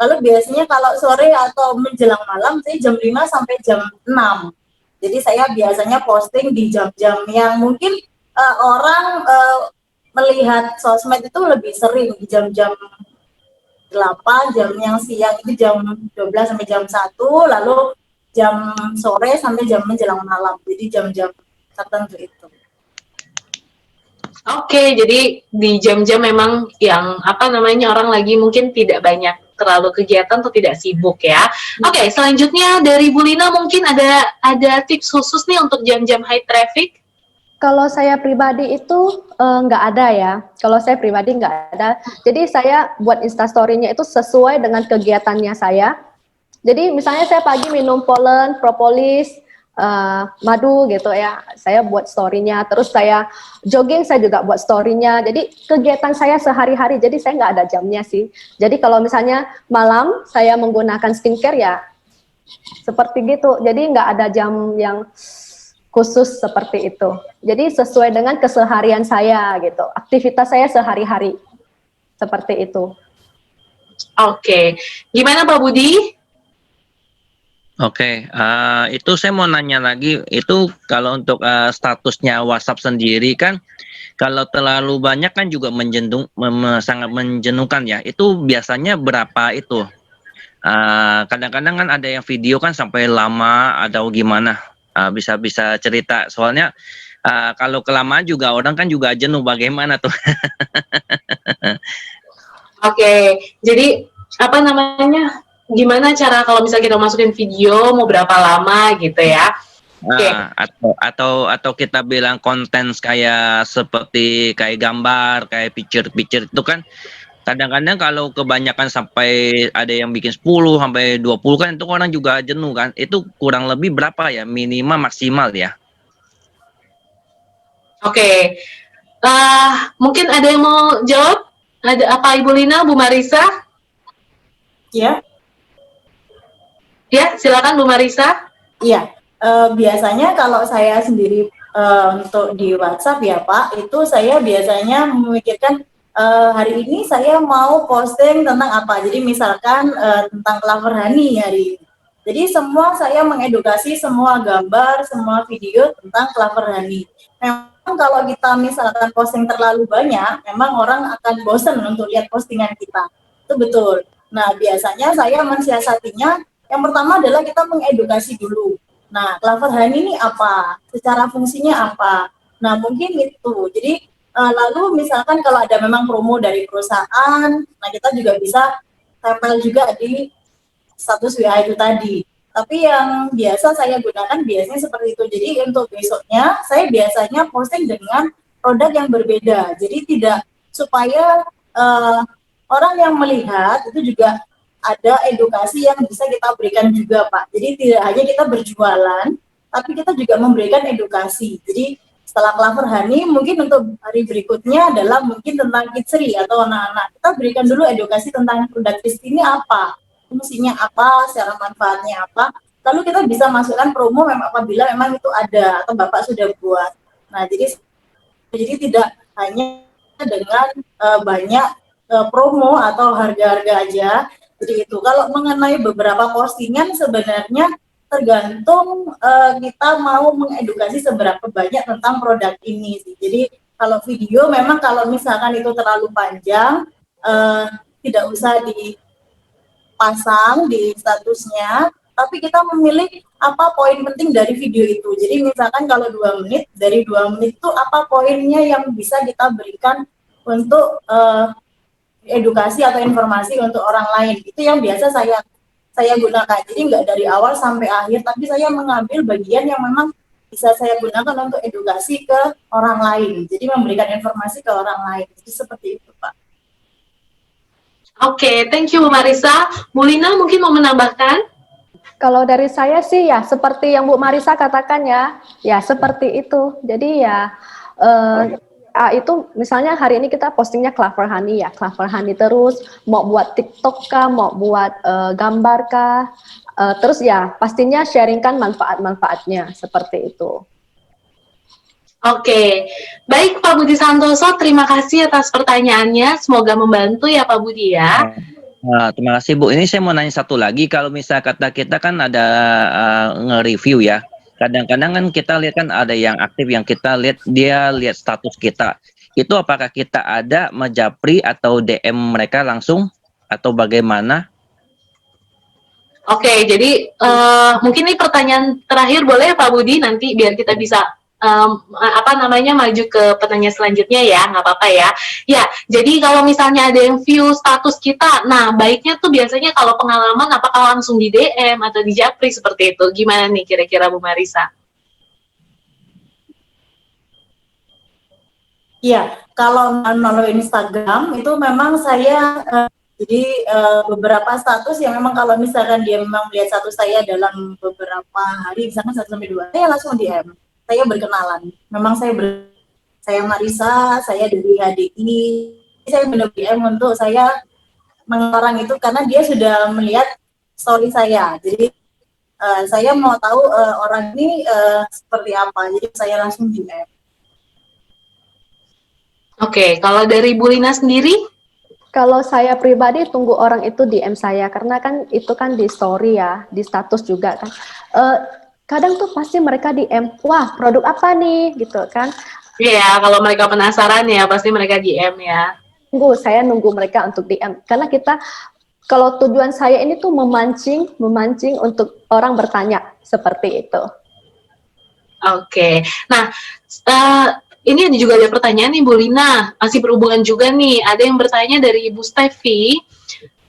lalu biasanya kalau sore atau menjelang malam saya jam 5 sampai jam 6. Jadi saya biasanya posting di jam-jam yang mungkin orang melihat sosmed itu lebih sering di jam-jam 8, jam yang siang itu jam 12 sampai jam 1, lalu jam sore sampai jam menjelang malam. Jadi jam-jam tertentu itu. Oke, jadi di jam-jam memang yang orang lagi mungkin tidak banyak terlalu kegiatan atau tidak sibuk ya. Oke, selanjutnya dari Bu Lina mungkin ada tips khusus nih untuk jam-jam high traffic? Kalau saya pribadi itu nggak ada ya. Kalau saya pribadi nggak ada. Jadi saya buat Instastory-nya itu sesuai dengan kegiatannya saya. Jadi misalnya saya pagi minum polen, propolis, madu gitu ya. Saya buat story-nya. Terus saya jogging, saya juga buat story-nya. Jadi kegiatan saya sehari-hari. Jadi saya nggak ada jamnya sih. Jadi kalau misalnya malam saya menggunakan skincare ya seperti gitu. Jadi nggak ada jam yang khusus seperti itu. Jadi sesuai dengan keseharian saya gitu. Aktivitas saya sehari-hari seperti itu. Oke. Gimana Pak Budi? Oke, itu saya mau nanya lagi, itu kalau untuk statusnya WhatsApp sendiri kan, kalau terlalu banyak kan juga sangat menjenuhkan ya. Itu biasanya berapa itu? Kadang-kadang kan ada yang video kan sampai lama atau gimana? Bisa cerita, soalnya kalau kelamaan juga orang kan juga jenuh, bagaimana tuh? Oke, jadi gimana cara kalau misalnya kita masukin video mau berapa lama gitu ya? Oke. Atau kita bilang konten kayak seperti kayak gambar, kayak picture itu kan kadang-kadang kalau kebanyakan sampai ada yang bikin 10 sampai 20 kan itu orang juga jenuh kan. Itu kurang lebih berapa ya minimal maksimal ya? Oke. Mungkin ada yang mau jawab? Ada apa Ibu Lina, Bu Marisa? Ya. Ya, silakan Bu Marisa. Iya. Biasanya kalau saya sendiri untuk di WhatsApp ya Pak, itu saya biasanya memikirkan hari ini saya mau posting tentang apa. Jadi misalkan tentang Clover Honey hari ini. Jadi semua saya mengedukasi semua gambar, semua video tentang Clover Honey. Memang kalau kita misalkan posting terlalu banyak, memang orang akan bosan untuk lihat postingan kita. Itu betul. Nah, biasanya saya mensiasatinya, yang pertama adalah kita mengedukasi dulu. Nah, Clever Honey ini apa? Secara fungsinya apa? Nah, mungkin itu. Jadi, lalu misalkan kalau ada memang promo dari perusahaan, nah kita juga bisa tempel juga di status WA itu tadi. Tapi yang biasa saya gunakan biasanya seperti itu. Jadi untuk besoknya, saya biasanya posting dengan produk yang berbeda. Jadi tidak, supaya orang yang melihat itu juga ada edukasi yang bisa kita berikan juga, Pak. Jadi tidak hanya kita berjualan, tapi kita juga memberikan edukasi. Jadi setelah Clever Honey, mungkin untuk hari berikutnya adalah mungkin tentang kidsri atau anak-anak. Kita berikan dulu edukasi tentang produk kidsri ini apa, fungsinya apa, secara manfaatnya apa. Lalu kita bisa masukkan promo memang apabila memang itu ada atau Bapak sudah buat. Nah, jadi tidak hanya dengan banyak promo atau harga-harga aja. Jadi itu. Kalau mengenai beberapa postingan sebenarnya tergantung kita mau mengedukasi seberapa banyak tentang produk ini sih. Jadi kalau video memang kalau misalkan itu terlalu panjang, tidak usah dipasang di statusnya, tapi kita memilih apa poin penting dari video itu. Jadi misalkan kalau 2 menit, dari 2 menit itu apa poinnya yang bisa kita berikan untuk edukasi atau informasi untuk orang lain. Itu yang biasa saya gunakan. Jadi nggak dari awal sampai akhir, tapi saya mengambil bagian yang memang bisa saya gunakan untuk edukasi ke orang lain. Jadi memberikan informasi ke orang lain. Jadi seperti itu, Pak. Oke, thank you Bu Marisa. Bu Lina mungkin mau menambahkan? Kalau dari saya sih ya seperti yang Bu Marisa katakan ya seperti itu. Jadi ya itu misalnya hari ini kita postingnya Clever Honey ya, Clever Honey terus mau buat TikTok kah, mau buat gambar kah, terus ya pastinya sharingkan manfaat-manfaatnya seperti itu. Oke, baik Pak Budi Santoso, terima kasih atas pertanyaannya. Semoga membantu ya Pak Budi ya. Terima kasih Bu. Ini saya mau nanya satu lagi. Kalau misal kata kita kan ada nge-review ya. Kadang-kadang kan kita lihat kan ada yang aktif yang kita lihat dia lihat status kita. Itu apakah kita ada menjapri atau DM mereka langsung atau bagaimana? Oke, jadi mungkin ini pertanyaan terakhir boleh Pak Budi nanti biar kita bisa maju ke pertanyaan selanjutnya ya, nggak apa-apa ya. Ya, jadi kalau misalnya ada yang view status kita, nah baiknya tuh biasanya kalau pengalaman apakah langsung di DM atau di japri seperti itu. Gimana nih kira-kira Bu Marisa? Iya, kalau melalui Instagram itu memang saya jadi beberapa status yang memang kalau misalkan dia memang melihat status saya dalam beberapa hari, misalkan 1-2, saya langsung DM. Saya berkenalan. Memang saya Marisa, saya dari HDI. Saya benar DM untuk saya mengarang itu karena dia sudah melihat story saya. Jadi saya mau tahu orang ini seperti apa. Jadi saya langsung DM. Oke, kalau dari Bu Lina sendiri? Kalau saya pribadi tunggu orang itu DM saya karena kan itu kan di story ya, di status juga kan. Kadang tuh pasti mereka DM, wah produk apa nih gitu kan. Iya, kalau mereka penasaran ya pasti mereka DM ya. Saya nunggu mereka untuk DM karena kita kalau tujuan saya ini tuh memancing untuk orang bertanya seperti itu. Oke, nah ini juga ada pertanyaan nih Bu Lina, masih berhubungan juga nih, ada yang bertanya dari Ibu Stevi,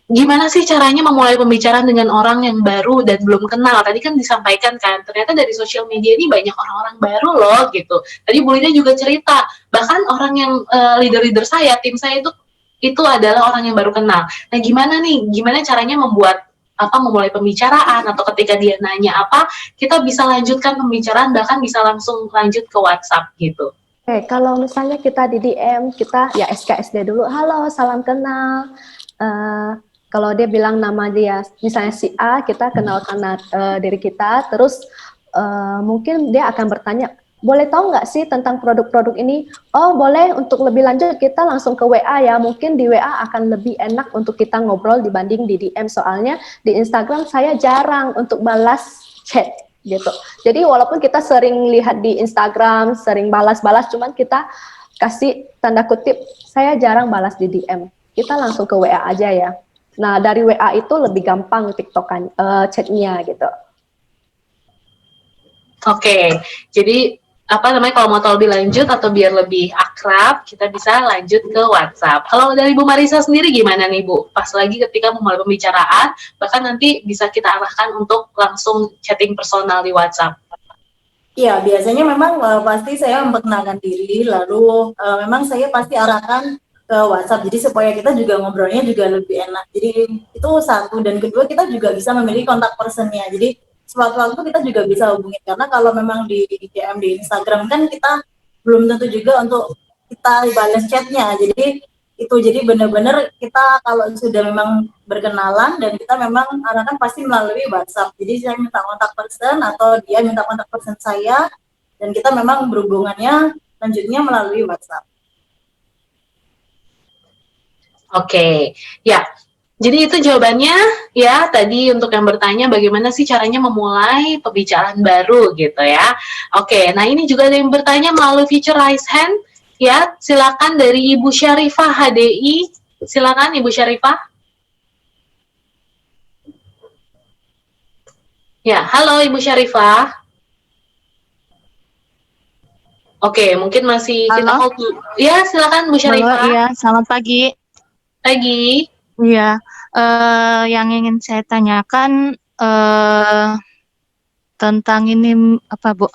gimana sih caranya memulai pembicaraan dengan orang yang baru dan belum kenal? Tadi kan disampaikan kan, ternyata dari sosial media ini banyak orang-orang baru loh gitu. Tadi Bu Lina juga cerita, bahkan orang yang leader-leader saya, tim saya itu adalah orang yang baru kenal. Nah gimana caranya memulai pembicaraan atau ketika dia nanya apa, kita bisa lanjutkan pembicaraan, bahkan bisa langsung lanjut ke WhatsApp gitu. Oke, kalau misalnya kita di DM, kita ya SKSD dulu, halo, salam kenal. Kalau dia bilang nama dia, misalnya si A, kita kenalkan diri kita, terus mungkin dia akan bertanya, boleh tahu nggak sih tentang produk-produk ini? Oh boleh, untuk lebih lanjut kita langsung ke WA ya, mungkin di WA akan lebih enak untuk kita ngobrol dibanding di DM, soalnya di Instagram saya jarang untuk balas chat gitu. Jadi walaupun kita sering lihat di Instagram, sering balas-balas, cuman kita kasih tanda kutip, saya jarang balas di DM. Kita langsung ke WA aja ya. Nah, dari WA itu lebih gampang TikTokan chatnya gitu. Oke, jadi apa namanya kalau mau tahu lebih lanjut atau biar lebih akrab, kita bisa lanjut ke WhatsApp. Kalau dari Bu Marisa sendiri gimana nih Bu? Pas lagi ketika memulai pembicaraan, bahkan nanti bisa kita arahkan untuk langsung chatting personal di WhatsApp. Iya, biasanya memang pasti saya memperkenalkan diri, lalu memang saya pasti arahkan ke WhatsApp, jadi supaya kita juga ngobrolnya juga lebih enak. Jadi itu satu, dan kedua kita juga bisa memilih kontak personnya. Jadi sewaktu-waktu kita juga bisa hubungin, karena kalau memang di DM di Instagram kan kita belum tentu juga untuk kita balas chatnya. Jadi benar-benar kita kalau sudah memang berkenalan dan kita memang arahkan pasti melalui WhatsApp. Jadi saya minta kontak person atau dia minta kontak person saya, dan kita memang berhubungannya lanjutnya melalui WhatsApp. Oke, ya. Jadi itu jawabannya ya tadi untuk yang bertanya bagaimana sih caranya memulai pembicaraan baru gitu ya. Oke, nah ini juga ada yang bertanya melalui feature raise hand ya. Silakan dari Ibu Syarifah HDI. Silakan Ibu Syarifah. Ya, halo Ibu Syarifah. Oke, mungkin masih kita hold. Ya, silakan Bu Syarifah. Halo, iya, selamat pagi. Pagi. Iya, yang ingin saya tanyakan tentang ini apa Bu?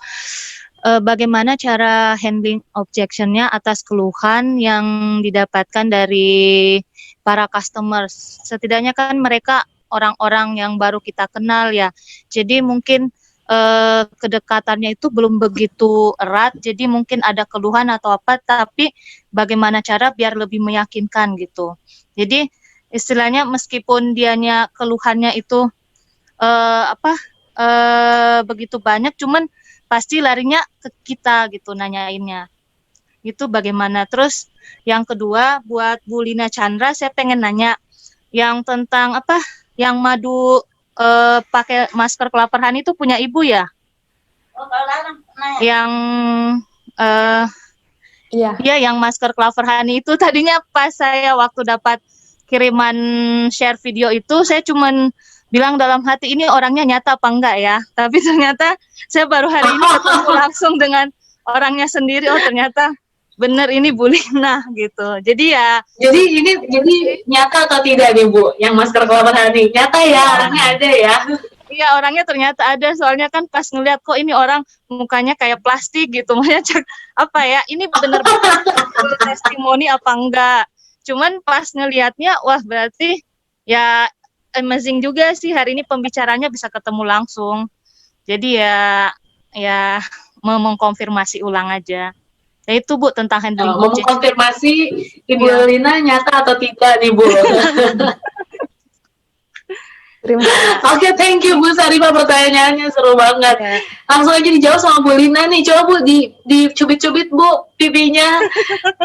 Bagaimana cara handling objection-nya atas keluhan yang didapatkan dari para customers? Setidaknya kan mereka orang-orang yang baru kita kenal ya. Jadi mungkin kedekatannya itu belum begitu erat, jadi mungkin ada keluhan atau apa, tapi bagaimana cara biar lebih meyakinkan gitu. Jadi istilahnya meskipun dianya keluhannya itu begitu banyak, cuman pasti larinya ke kita gitu nanyainnya. Itu bagaimana? Terus yang kedua buat Bu Lina Chandra, saya pengen nanya yang tentang apa? Yang madu pakai masker kelapa honey itu punya Ibu ya? Yang Iya. Iya, yang masker Clover Honey itu tadinya pas saya waktu dapat kiriman share video itu, saya cuman bilang dalam hati ini orangnya nyata apa enggak ya. Tapi ternyata saya baru hari ini ketemu langsung dengan orangnya sendiri. Oh ternyata bener ini Bu Lina gitu. Jadi ya. Jadi nyata atau tidak nih Bu, yang masker kelapa honey? Nyata ya, orangnya ada ya. Iya, orangnya ternyata ada, soalnya kan pas ngeliat kok ini orang mukanya kayak plastik gitu, makanya cek apa ya, ini bener-bener testimoni apa enggak. Cuman pas ngelihatnya, wah berarti ya amazing juga sih hari ini pembicaranya bisa ketemu langsung. Jadi ya mau mengkonfirmasi ulang aja. Ya itu Bu tentang handling mau mengkonfirmasi Ibu Lina nyata atau tidak nih Bu. Terima kasih. Oke, thank you Bu Syarifah, pertanyaannya seru banget. Langsung aja dijawab sama Bu Lina nih. Coba Bu dicubit-cubit Bu pipinya.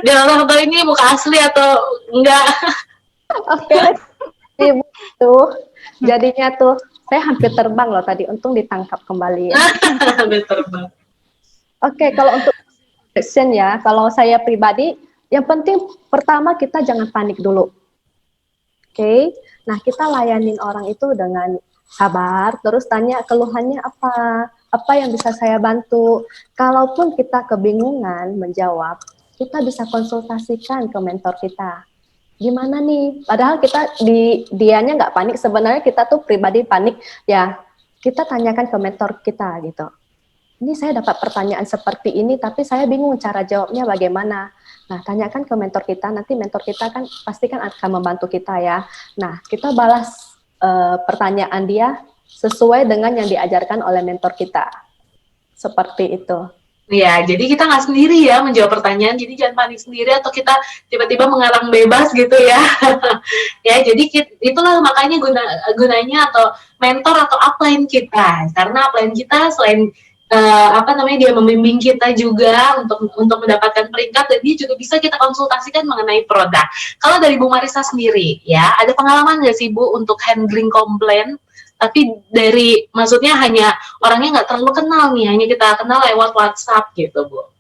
Biar orang tahu ini muka asli atau enggak. Oke. Ibu tuh jadinya tuh saya hampir terbang loh tadi, untung ditangkap kembali ya. Hampir terbang. Oke, kalau untuk action ya, kalau saya pribadi yang penting pertama kita jangan panik dulu. Oke. Nah, kita layanin orang itu dengan sabar, terus tanya keluhannya apa yang bisa saya bantu. Kalaupun kita kebingungan menjawab, kita bisa konsultasikan ke mentor kita. Gimana nih? Padahal kita dianya nggak panik, sebenarnya kita tuh pribadi panik, ya kita tanyakan ke mentor kita gitu. Ini saya dapat pertanyaan seperti ini, tapi saya bingung cara jawabnya bagaimana. Nah, tanyakan ke mentor kita, nanti mentor kita kan pasti kan akan membantu kita ya. Nah, kita balas pertanyaan dia sesuai dengan yang diajarkan oleh mentor kita. Seperti itu. Ya, jadi kita nggak sendiri ya menjawab pertanyaan, jadi jangan panik sendiri atau kita tiba-tiba mengarang bebas gitu ya. Ya, jadi itulah makanya gunanya atau mentor atau upline kita. Karena upline kita selain dia membimbing kita juga untuk mendapatkan peringkat, dan dia juga bisa kita konsultasikan mengenai produk. Kalau dari Bu Marisa sendiri ya, ada pengalaman nggak sih Bu untuk handling komplain, tapi maksudnya hanya orangnya nggak terlalu kenal nih, hanya kita kenal lewat WhatsApp gitu Bu?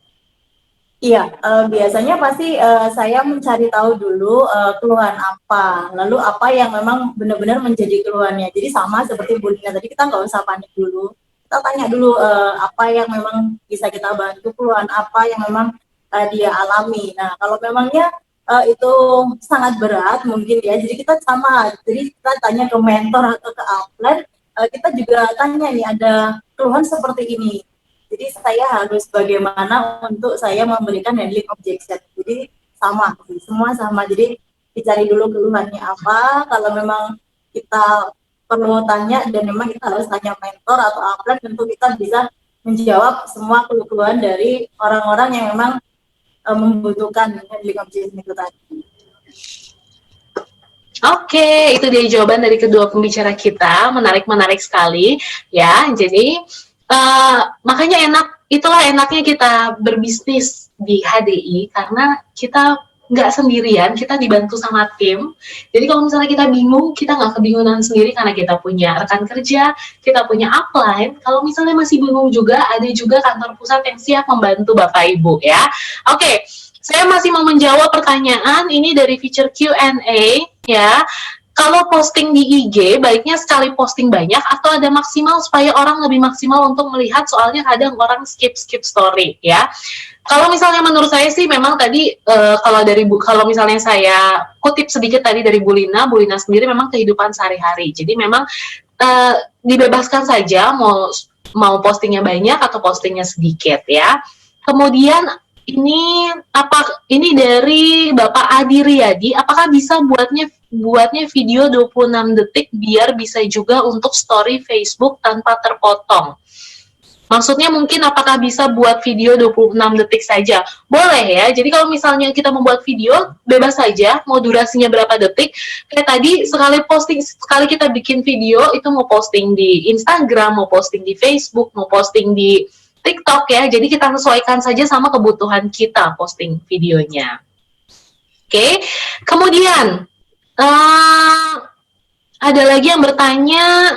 Iya, biasanya pasti saya mencari tahu dulu keluhan apa, lalu apa yang memang benar-benar menjadi keluhannya. Jadi sama seperti Bu Dina tadi, kita nggak usah panik dulu. Kita tanya dulu apa yang memang bisa kita bantu, keluhan apa yang memang dia alami. Nah, kalau memangnya itu sangat berat mungkin ya, jadi kita sama. Jadi kita tanya ke mentor atau ke upline, kita juga tanya nih, ada keluhan seperti ini. Jadi saya harus bagaimana untuk saya memberikan handling objection. Jadi sama, semua sama. Jadi dicari dulu keluhannya apa. Kalau memang kita perlu tanya dan memang kita harus tanya mentor atau upline, tentu kita bisa menjawab semua keluhan dari orang-orang yang memang membutuhkan handling objection itu tadi. Oke, itu dia jawaban dari kedua pembicara kita. Menarik sekali ya. Jadi makanya itulah enaknya kita berbisnis di HDI, karena kita nggak sendirian, kita dibantu sama tim. Jadi kalau misalnya kita bingung, kita nggak kebingungan sendiri karena kita punya rekan kerja, kita punya upline. Kalau misalnya masih bingung juga, ada juga kantor pusat yang siap membantu Bapak Ibu ya. Oke, saya masih mau menjawab pertanyaan ini dari feature Q&A ya. Kalau posting di IG, baiknya sekali posting banyak atau ada maksimal supaya orang lebih maksimal untuk melihat, soalnya kadang orang skip story ya. Kalau misalnya menurut saya sih memang tadi kalau misalnya saya kutip sedikit tadi dari Bu Lina sendiri memang kehidupan sehari-hari. Jadi memang dibebaskan saja mau postingnya banyak atau postingnya sedikit ya. Kemudian ini dari Bapak Adi Riyadi, apakah bisa buatnya video 26 detik biar bisa juga untuk story Facebook tanpa terpotong? Maksudnya mungkin apakah bisa buat video 26 detik saja? Boleh ya, jadi kalau misalnya kita membuat video, bebas saja, mau durasinya berapa detik. Kayak tadi, sekali kita bikin video, itu mau posting di Instagram, mau posting di Facebook, mau posting di TikTok ya, jadi kita sesuaikan saja sama kebutuhan kita posting videonya. Oke, kemudian ada lagi yang bertanya,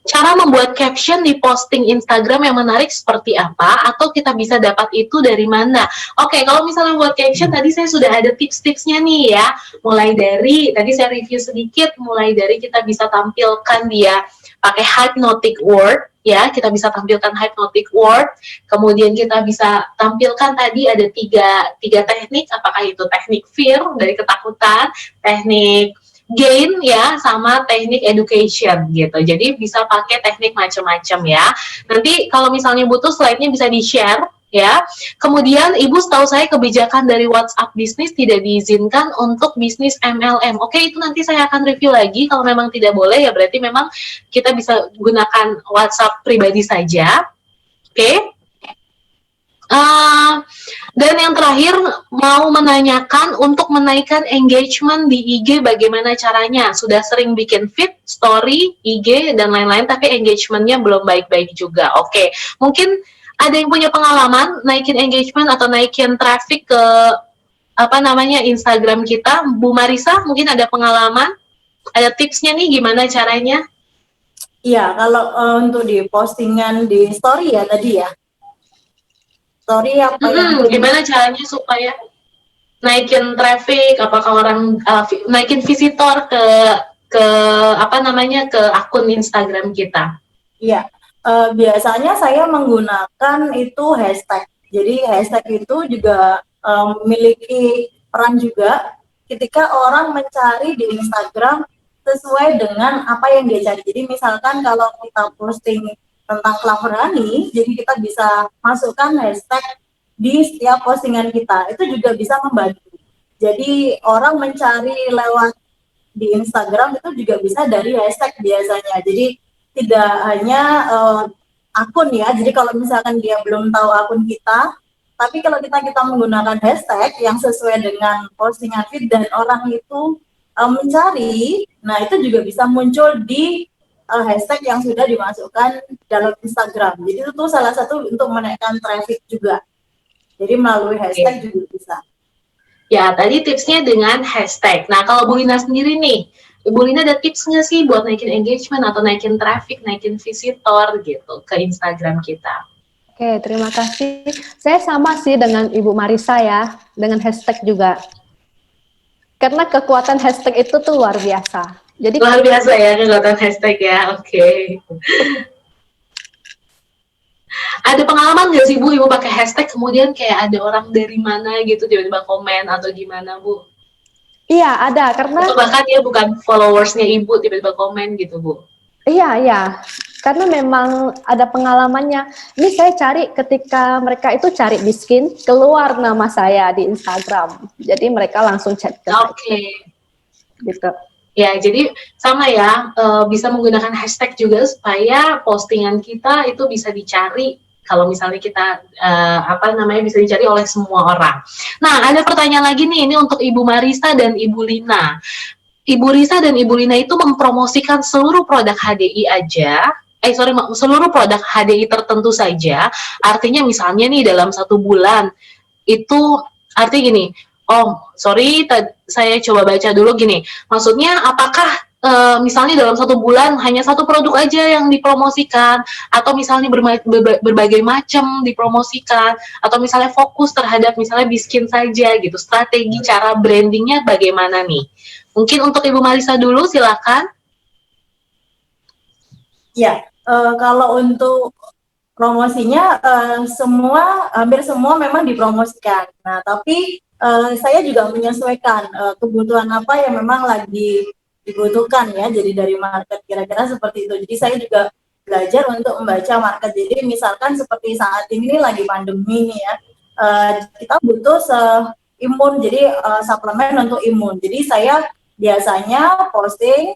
cara membuat caption di posting Instagram yang menarik seperti apa, atau kita bisa dapat itu dari mana? Oke, kalau misalnya buat caption, tadi saya sudah ada tips-tipsnya nih ya, mulai dari, tadi saya review sedikit, mulai dari kita bisa tampilkan dia pakai hypnotic word, ya, kita bisa tampilkan hypnotic word, kemudian kita bisa tampilkan tadi ada tiga teknik, apakah itu teknik fear, dari ketakutan, teknik gain ya, sama teknik education gitu. Jadi bisa pakai teknik macam-macam ya. Nanti kalau misalnya butuh slide-nya bisa di-share ya. Kemudian Ibu, setahu saya kebijakan dari WhatsApp bisnis tidak diizinkan untuk bisnis MLM. Oke, itu nanti saya akan review lagi. Kalau memang tidak boleh ya berarti memang kita bisa gunakan WhatsApp pribadi saja. Oke. Dan yang terakhir, mau menanyakan untuk menaikkan engagement di IG bagaimana caranya? Sudah sering bikin feed, story, IG, dan lain-lain, tapi engagementnya belum baik-baik juga. Oke, mungkin ada yang punya pengalaman naikin engagement atau naikin traffic ke Instagram kita? Bu Marisa, mungkin ada pengalaman? Ada tipsnya nih gimana caranya? Iya, kalau untuk di postingan di story ya tadi ya. Story apa yang gimana caranya supaya naikin traffic, apakah orang naikin visitor ke akun Instagram kita? Iya, biasanya saya menggunakan itu hashtag. Jadi hashtag itu juga memiliki peran juga ketika orang mencari di Instagram sesuai dengan apa yang dia cari. Jadi misalkan kalau kita posting tentang Cloverhoney, jadi kita bisa masukkan hashtag di setiap postingan kita. Itu juga bisa membantu. Jadi orang mencari lewat di Instagram itu juga bisa dari hashtag biasanya. Jadi tidak hanya akun ya. Jadi kalau misalkan dia belum tahu akun kita, tapi kalau kita menggunakan hashtag yang sesuai dengan postingan feed dan orang itu mencari, nah itu juga bisa muncul di hashtag yang sudah dimasukkan dalam Instagram. Jadi itu salah satu untuk menaikkan traffic juga. Jadi melalui hashtag juga bisa. Ya, tadi tipsnya dengan hashtag. Nah, kalau Bu Lina sendiri nih, Bu Lina ada tipsnya sih buat naikin engagement atau naikin traffic, naikin visitor gitu ke Instagram kita? Oke, terima kasih. Saya sama sih dengan Ibu Marisa ya, dengan hashtag juga. Karena kekuatan hashtag itu tuh luar biasa. Jadi Luar biasa ya kekuatan hashtag ya. Oke. Ada pengalaman nggak sih Bu, Ibu pakai hashtag kemudian kayak ada orang dari mana gitu tiba-tiba komen atau gimana Bu? iya ada, karena Atau bahkan dia bukan followersnya Ibu tiba-tiba komen gitu Bu? iya, karena memang ada pengalamannya. Ini saya cari ketika mereka itu cari miskin, keluar nama saya di Instagram. Jadi mereka langsung chat ke saya Oke. gitu. Ya, jadi sama ya, bisa menggunakan hashtag juga supaya postingan kita itu bisa dicari kalau misalnya kita bisa dicari oleh semua orang. Nah, ada pertanyaan lagi nih, ini untuk Ibu Marisa dan Ibu Lina. Ibu Risa dan Ibu Lina itu mempromosikan seluruh produk HDI aja, seluruh produk HDI tertentu saja. Artinya misalnya nih dalam 1 bulan itu artinya gini. Oh, sorry, saya coba baca dulu gini. Maksudnya apakah misalnya dalam 1 bulan hanya satu produk aja yang dipromosikan, atau misalnya berbagai macam dipromosikan, atau misalnya fokus terhadap misalnya biskin saja gitu. Strategi cara brandingnya bagaimana nih? Mungkin untuk Ibu Marisa dulu, silakan. Ya, kalau untuk promosinya hampir semua memang dipromosikan. Nah, tapi saya juga menyesuaikan kebutuhan apa yang memang lagi dibutuhkan ya. Jadi dari market kira-kira seperti itu. Jadi saya juga belajar untuk membaca market. Jadi misalkan seperti saat ini lagi pandemi nih ya, kita butuh imun. Jadi suplemen untuk imun. Jadi saya biasanya posting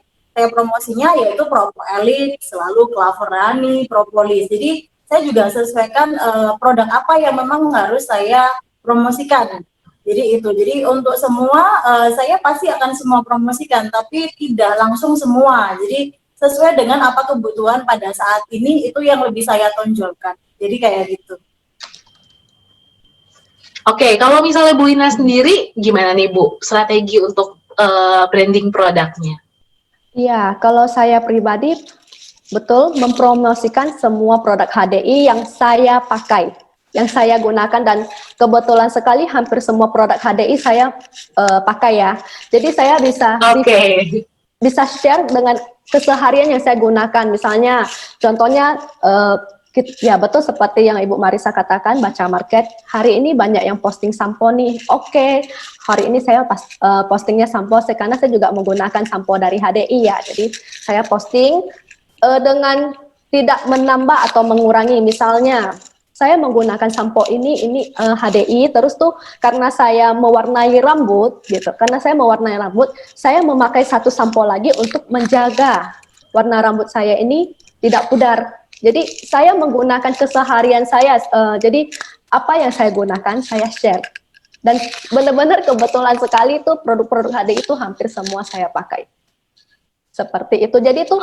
promosinya yaitu Propo Elite, selalu Claverani, Propolis. Jadi saya juga sesuaikan produk apa yang memang harus saya promosikan. Jadi itu. Jadi untuk semua saya pasti akan semua promosikan, tapi tidak langsung semua. Jadi sesuai dengan apa kebutuhan pada saat ini itu yang lebih saya tonjolkan. Jadi kayak gitu. Oke, kalau misalnya Bu Lina sendiri, gimana nih Bu strategi untuk branding produknya? Iya, kalau saya pribadi betul mempromosikan semua produk HDI yang saya pakai, yang saya gunakan, dan kebetulan sekali hampir semua produk HDI saya pakai ya. Jadi saya bisa share dengan keseharian yang saya gunakan. Misalnya, contohnya ya betul seperti yang Ibu Marisa katakan, baca market. Hari ini banyak yang posting sampo nih. Oke, hari ini saya postingnya sampo karena saya juga menggunakan sampo dari HDI ya. Jadi saya posting dengan tidak menambah atau mengurangi. Misalnya saya menggunakan sampo ini HDI, terus tuh karena saya mewarnai rambut gitu. Karena saya mewarnai rambut, saya memakai satu sampo lagi untuk menjaga warna rambut saya ini tidak pudar. Jadi saya menggunakan keseharian saya. Jadi apa yang saya gunakan saya share. Dan benar-benar kebetulan sekali itu produk-produk HDI itu hampir semua saya pakai. Seperti itu. Jadi itu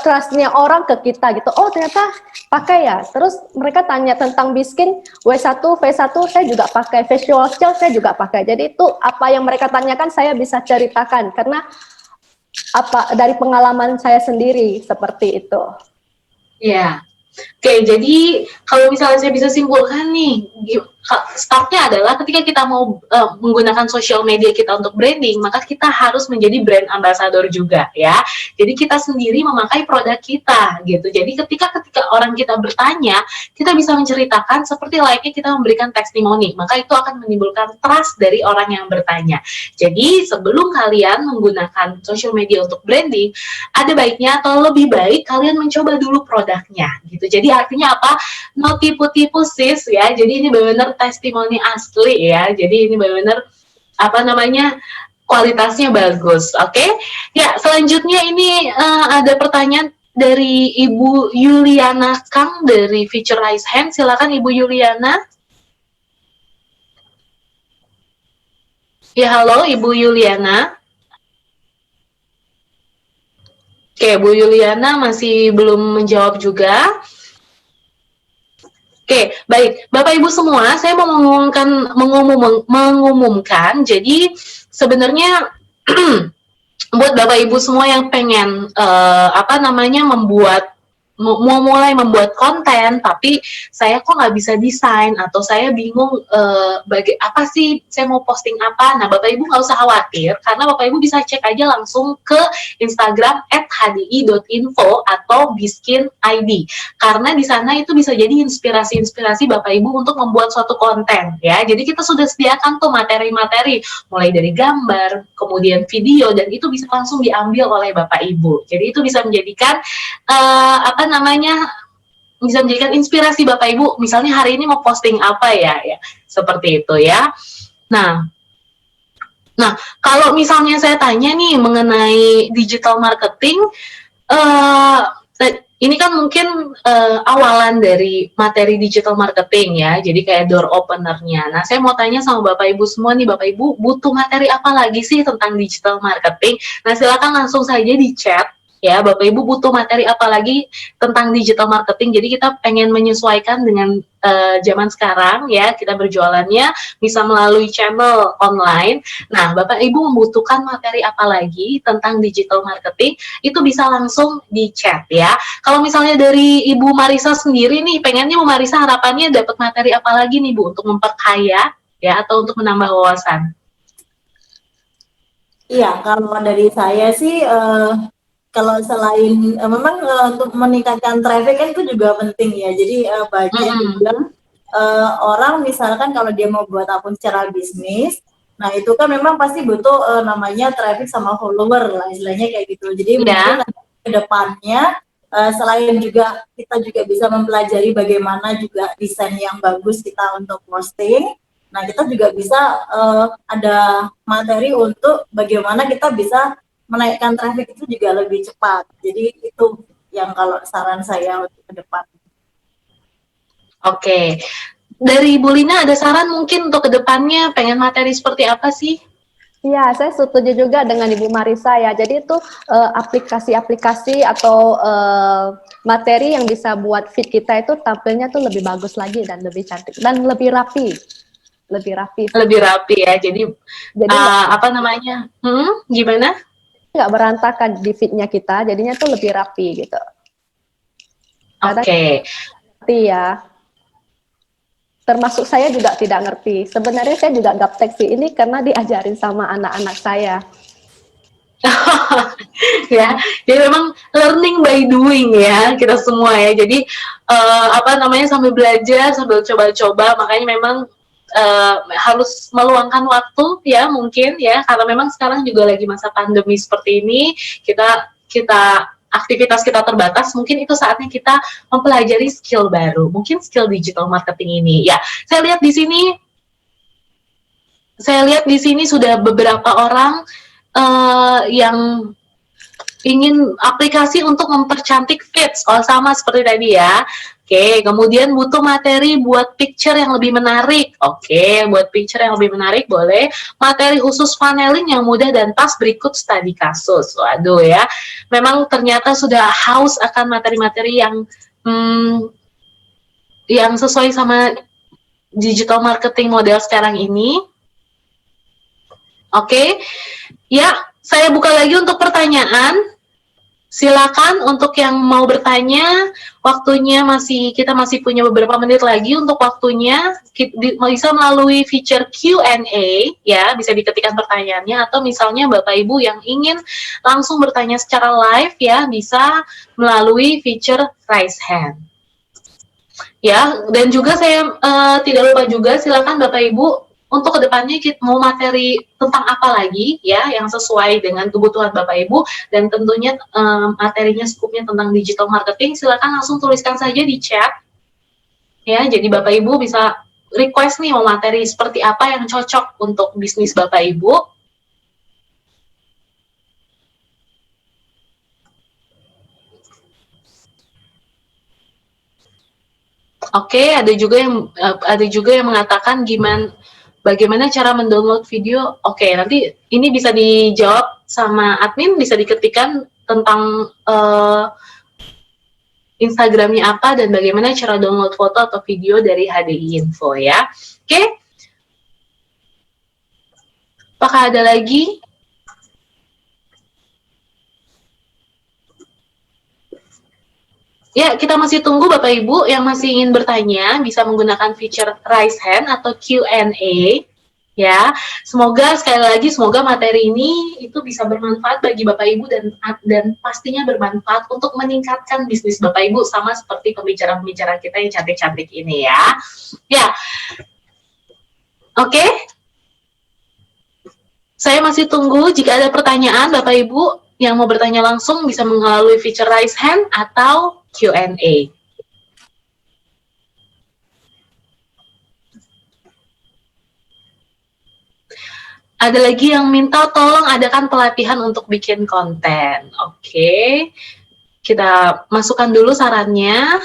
trust-nya orang ke kita gitu. Oh, ternyata pakai ya. Terus mereka tanya tentang biskin W1, V1 saya juga pakai, facial gel saya juga pakai. Jadi itu apa yang mereka tanyakan saya bisa ceritakan karena apa dari pengalaman saya sendiri seperti itu. Ya, oke. Jadi kalau misalnya saya bisa simpulkan nih, startnya adalah ketika kita mau menggunakan sosial media kita untuk branding, maka kita harus menjadi brand ambassador juga ya. Jadi kita sendiri memakai produk kita gitu. Jadi ketika orang kita bertanya, kita bisa menceritakan seperti layaknya kita memberikan testimoni. Maka itu akan menimbulkan trust dari orang yang bertanya. Jadi sebelum kalian menggunakan sosial media untuk branding, ada baiknya atau lebih baik kalian mencoba dulu produknya gitu. Jadi artinya apa? No tipu-tipu sis ya. Jadi ini benar-benar testimoni asli ya. Jadi ini benar-benar kualitasnya bagus. Oke? Ya, selanjutnya ini ada pertanyaan dari Ibu Yuliana Kang dari Future Rise Hand. Silakan Ibu Yuliana. Ya, halo Ibu Yuliana. Oke, Bu Yuliana masih belum menjawab juga. Oke, baik. Bapak Ibu semua, saya mau mengumumkan. Jadi sebenarnya buat Bapak Ibu semua yang pengen membuat mau mulai membuat konten, tapi saya kok nggak bisa desain, atau saya bingung apa sih saya mau posting apa. Nah, Bapak Ibu nggak usah khawatir, karena Bapak Ibu bisa cek aja langsung ke Instagram @hdi.info atau Biskin ID, karena di sana itu bisa jadi inspirasi Bapak Ibu untuk membuat suatu konten ya. Jadi kita sudah sediakan tuh materi-materi mulai dari gambar, kemudian video, dan itu bisa langsung diambil oleh Bapak Ibu. Jadi itu bisa menjadikan bisa menjadikan inspirasi Bapak Ibu. Misalnya hari ini mau posting apa ya, seperti itu ya. Nah, kalau misalnya saya tanya nih mengenai digital marketing, ini kan mungkin awalan dari materi digital marketing ya, jadi kayak door opener-nya. Nah, saya mau tanya sama Bapak Ibu semua nih, Bapak Ibu butuh materi apa lagi sih tentang digital marketing? Nah, silakan langsung saja di chat ya, Bapak Ibu butuh materi apa lagi tentang digital marketing. Jadi kita pengen menyesuaikan dengan zaman sekarang ya, kita berjualannya bisa melalui channel online. Nah, Bapak Ibu membutuhkan materi apa lagi tentang digital marketing, itu bisa langsung di chat ya. Kalau misalnya dari Ibu Marisa sendiri nih, pengennya Bu Marisa harapannya dapat materi apa lagi nih Bu untuk memperkaya ya, atau untuk menambah wawasan? Iya, kalau dari saya sih kalau selain memang untuk meningkatkan traffic kan itu juga penting ya. Jadi banyak juga orang misalkan kalau dia mau buat akun secara bisnis, nah itu kan memang pasti butuh namanya traffic sama follower lah, istilahnya kayak gitu. Jadi mungkin ke depannya selain juga kita juga bisa mempelajari bagaimana juga desain yang bagus kita untuk posting. Nah, kita juga bisa ada materi untuk bagaimana kita bisa menaikkan traffic itu juga lebih cepat. Jadi itu yang kalau saran saya untuk ke depan. Oke. Dari Ibu Lina ada saran mungkin untuk ke depannya pengen materi seperti apa sih? Iya, saya setuju juga dengan Ibu Marisa ya. Jadi itu aplikasi-aplikasi atau materi yang bisa buat feed kita itu tampilnya tuh lebih bagus lagi dan lebih cantik dan lebih rapi. Lebih rapi. Lebih rapi ya. Jadi gimana? Nggak berantakan di feed-nya kita, jadinya tuh lebih rapi gitu. Oke. Ya. Termasuk saya juga tidak ngerti. Sebenarnya saya juga gaptek sih ini karena diajarin sama anak-anak saya. Ya, jadi memang learning by doing ya kita semua ya. Jadi sambil belajar, sambil coba-coba, makanya memang harus meluangkan waktu ya mungkin ya, karena memang sekarang juga lagi masa pandemi seperti ini, aktivitas kita terbatas, mungkin itu saatnya kita mempelajari skill baru, mungkin skill digital marketing ini ya. Saya lihat di sini sudah beberapa orang yang ingin aplikasi untuk mempercantik feeds, sama seperti tadi ya. Oke, kemudian butuh materi buat picture yang lebih menarik. Oke, buat picture yang lebih menarik boleh. Materi khusus paneling yang mudah dan pas, berikut studi kasus. Waduh ya, memang ternyata sudah haus akan materi-materi yang sesuai sama digital marketing model sekarang ini. Oke, ya saya buka lagi untuk pertanyaan. Silakan untuk yang mau bertanya, waktunya kita masih punya beberapa menit lagi untuk waktunya. Bisa melalui feature Q&A ya, bisa diketikkan pertanyaannya, atau misalnya Bapak Ibu yang ingin langsung bertanya secara live ya, bisa melalui feature raise hand. Ya, dan juga saya tidak lupa juga, silakan Bapak Ibu untuk kedepannya kita mau materi tentang apa lagi ya yang sesuai dengan kebutuhan Bapak Ibu, dan tentunya materinya skupnya tentang digital marketing, silakan langsung tuliskan saja di chat ya. Jadi Bapak Ibu bisa request nih mau materi seperti apa yang cocok untuk bisnis Bapak Ibu. Oke, ada juga yang mengatakan bagaimana cara mendownload video. Oke, nanti ini bisa dijawab sama admin, bisa diketikkan tentang Instagramnya apa dan bagaimana cara download foto atau video dari HDI Info ya. Oke. Apakah ada lagi? Ya, kita masih tunggu Bapak Ibu yang masih ingin bertanya, bisa menggunakan feature raise hand atau Q&A. Ya, semoga sekali lagi semoga materi ini itu bisa bermanfaat bagi Bapak Ibu dan pastinya bermanfaat untuk meningkatkan bisnis Bapak Ibu sama seperti pembicara-pembicara kita yang cantik-cantik ini ya. Ya. Oke. Saya masih tunggu jika ada pertanyaan Bapak Ibu yang mau bertanya langsung bisa melalui feature raise hand atau Q&A. Ada lagi yang minta tolong adakan pelatihan untuk bikin konten. Oke. Kita masukkan dulu sarannya.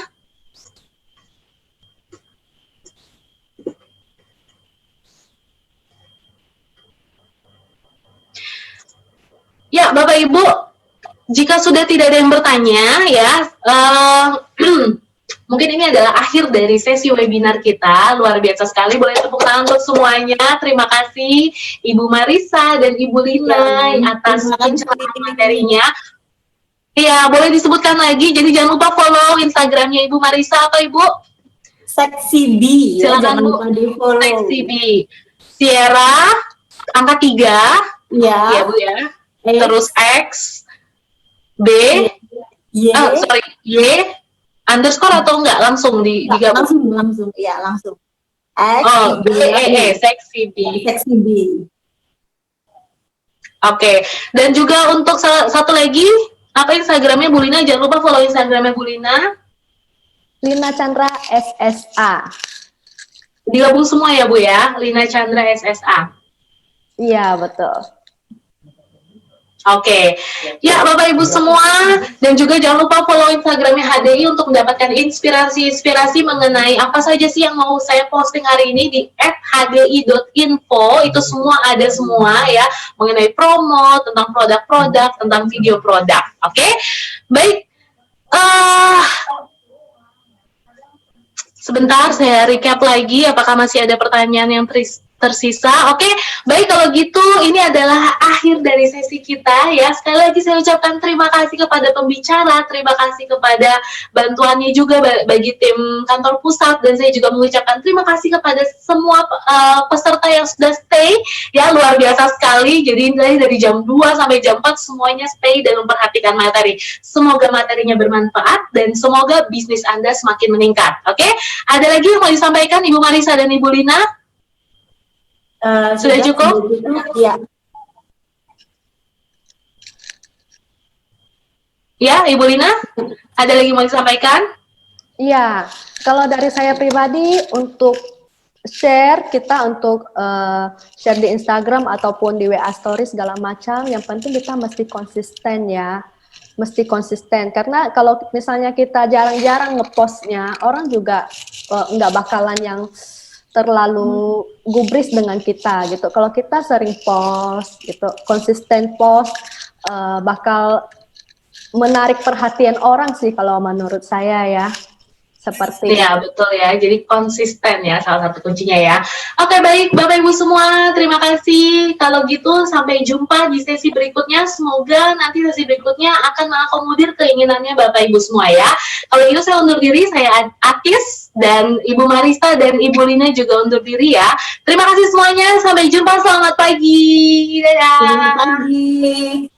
Ya, Bapak Ibu, jika sudah tidak ada yang bertanya, ya, mungkin ini adalah akhir dari sesi webinar kita. Luar biasa sekali, boleh tepuk tangan untuk semuanya. Terima kasih Ibu Marisa dan Ibu Lina atas pencerahan materinya. Ya, boleh disebutkan lagi, jadi jangan lupa follow Instagramnya Ibu Marisa atau Ibu? Seksi B, ya, Silakan jangan Bu. lupa di follow. Seksi B. Sierra, angka 3, ya Bu ya. Terus X, B, Y, Y, underscore atau enggak langsung digabung? langsung, ya langsung. X, Oh, seksi B. Seksi B. Oke, dan juga untuk satu lagi, apa Instagramnya Bu Lina? Jangan lupa follow Instagramnya Bu Lina. Lina Chandra SSA. Digabung semua ya Bu ya, Lina Chandra SSA. Iya, betul. Oke, ya Bapak Ibu semua, dan juga jangan lupa follow Instagramnya HDI untuk mendapatkan inspirasi-inspirasi mengenai apa saja sih yang mau saya posting hari ini di @hdi.info. Itu semua ada semua ya, mengenai promo, tentang produk-produk, tentang video produk. Oke, baik. Sebentar, saya recap lagi apakah masih ada pertanyaan yang tersisa. Oke, baik kalau gitu ini adalah akhir dari sesi kita ya. Sekali lagi saya ucapkan terima kasih kepada pembicara, terima kasih kepada bantuannya juga bagi tim kantor pusat, dan saya juga mengucapkan terima kasih kepada semua peserta yang sudah stay ya, luar biasa sekali. Jadi dari jam 2 sampai jam 4 semuanya stay dan memperhatikan materi. Semoga materinya bermanfaat dan semoga bisnis Anda semakin meningkat. Oke, ada lagi yang mau disampaikan Ibu Marisa dan Ibu Lina? Sudah cukup? Ya. Ya, Ibu Lina, ada lagi mau disampaikan? Iya, kalau dari saya pribadi untuk share, kita untuk share di Instagram ataupun di WA Story segala macam, yang penting kita mesti konsisten ya. Mesti konsisten, karena kalau misalnya kita jarang-jarang ngepostnya, orang juga nggak bakalan yang terlalu gubris dengan kita gitu. Kalau kita sering post gitu, konsisten post, bakal menarik perhatian orang sih kalau menurut saya ya. Seperti ya, betul ya. Jadi konsisten ya salah satu kuncinya ya. Oke, baik Bapak Ibu semua, terima kasih. Kalau gitu sampai jumpa di sesi berikutnya. Semoga nanti sesi berikutnya akan mengakomodir keinginannya Bapak Ibu semua ya. Kalau gitu saya undur diri, saya Atis dan Ibu Marisa dan Ibu Lina juga undur diri ya. Terima kasih semuanya. Sampai jumpa. Selamat pagi. Dadah. Selamat pagi.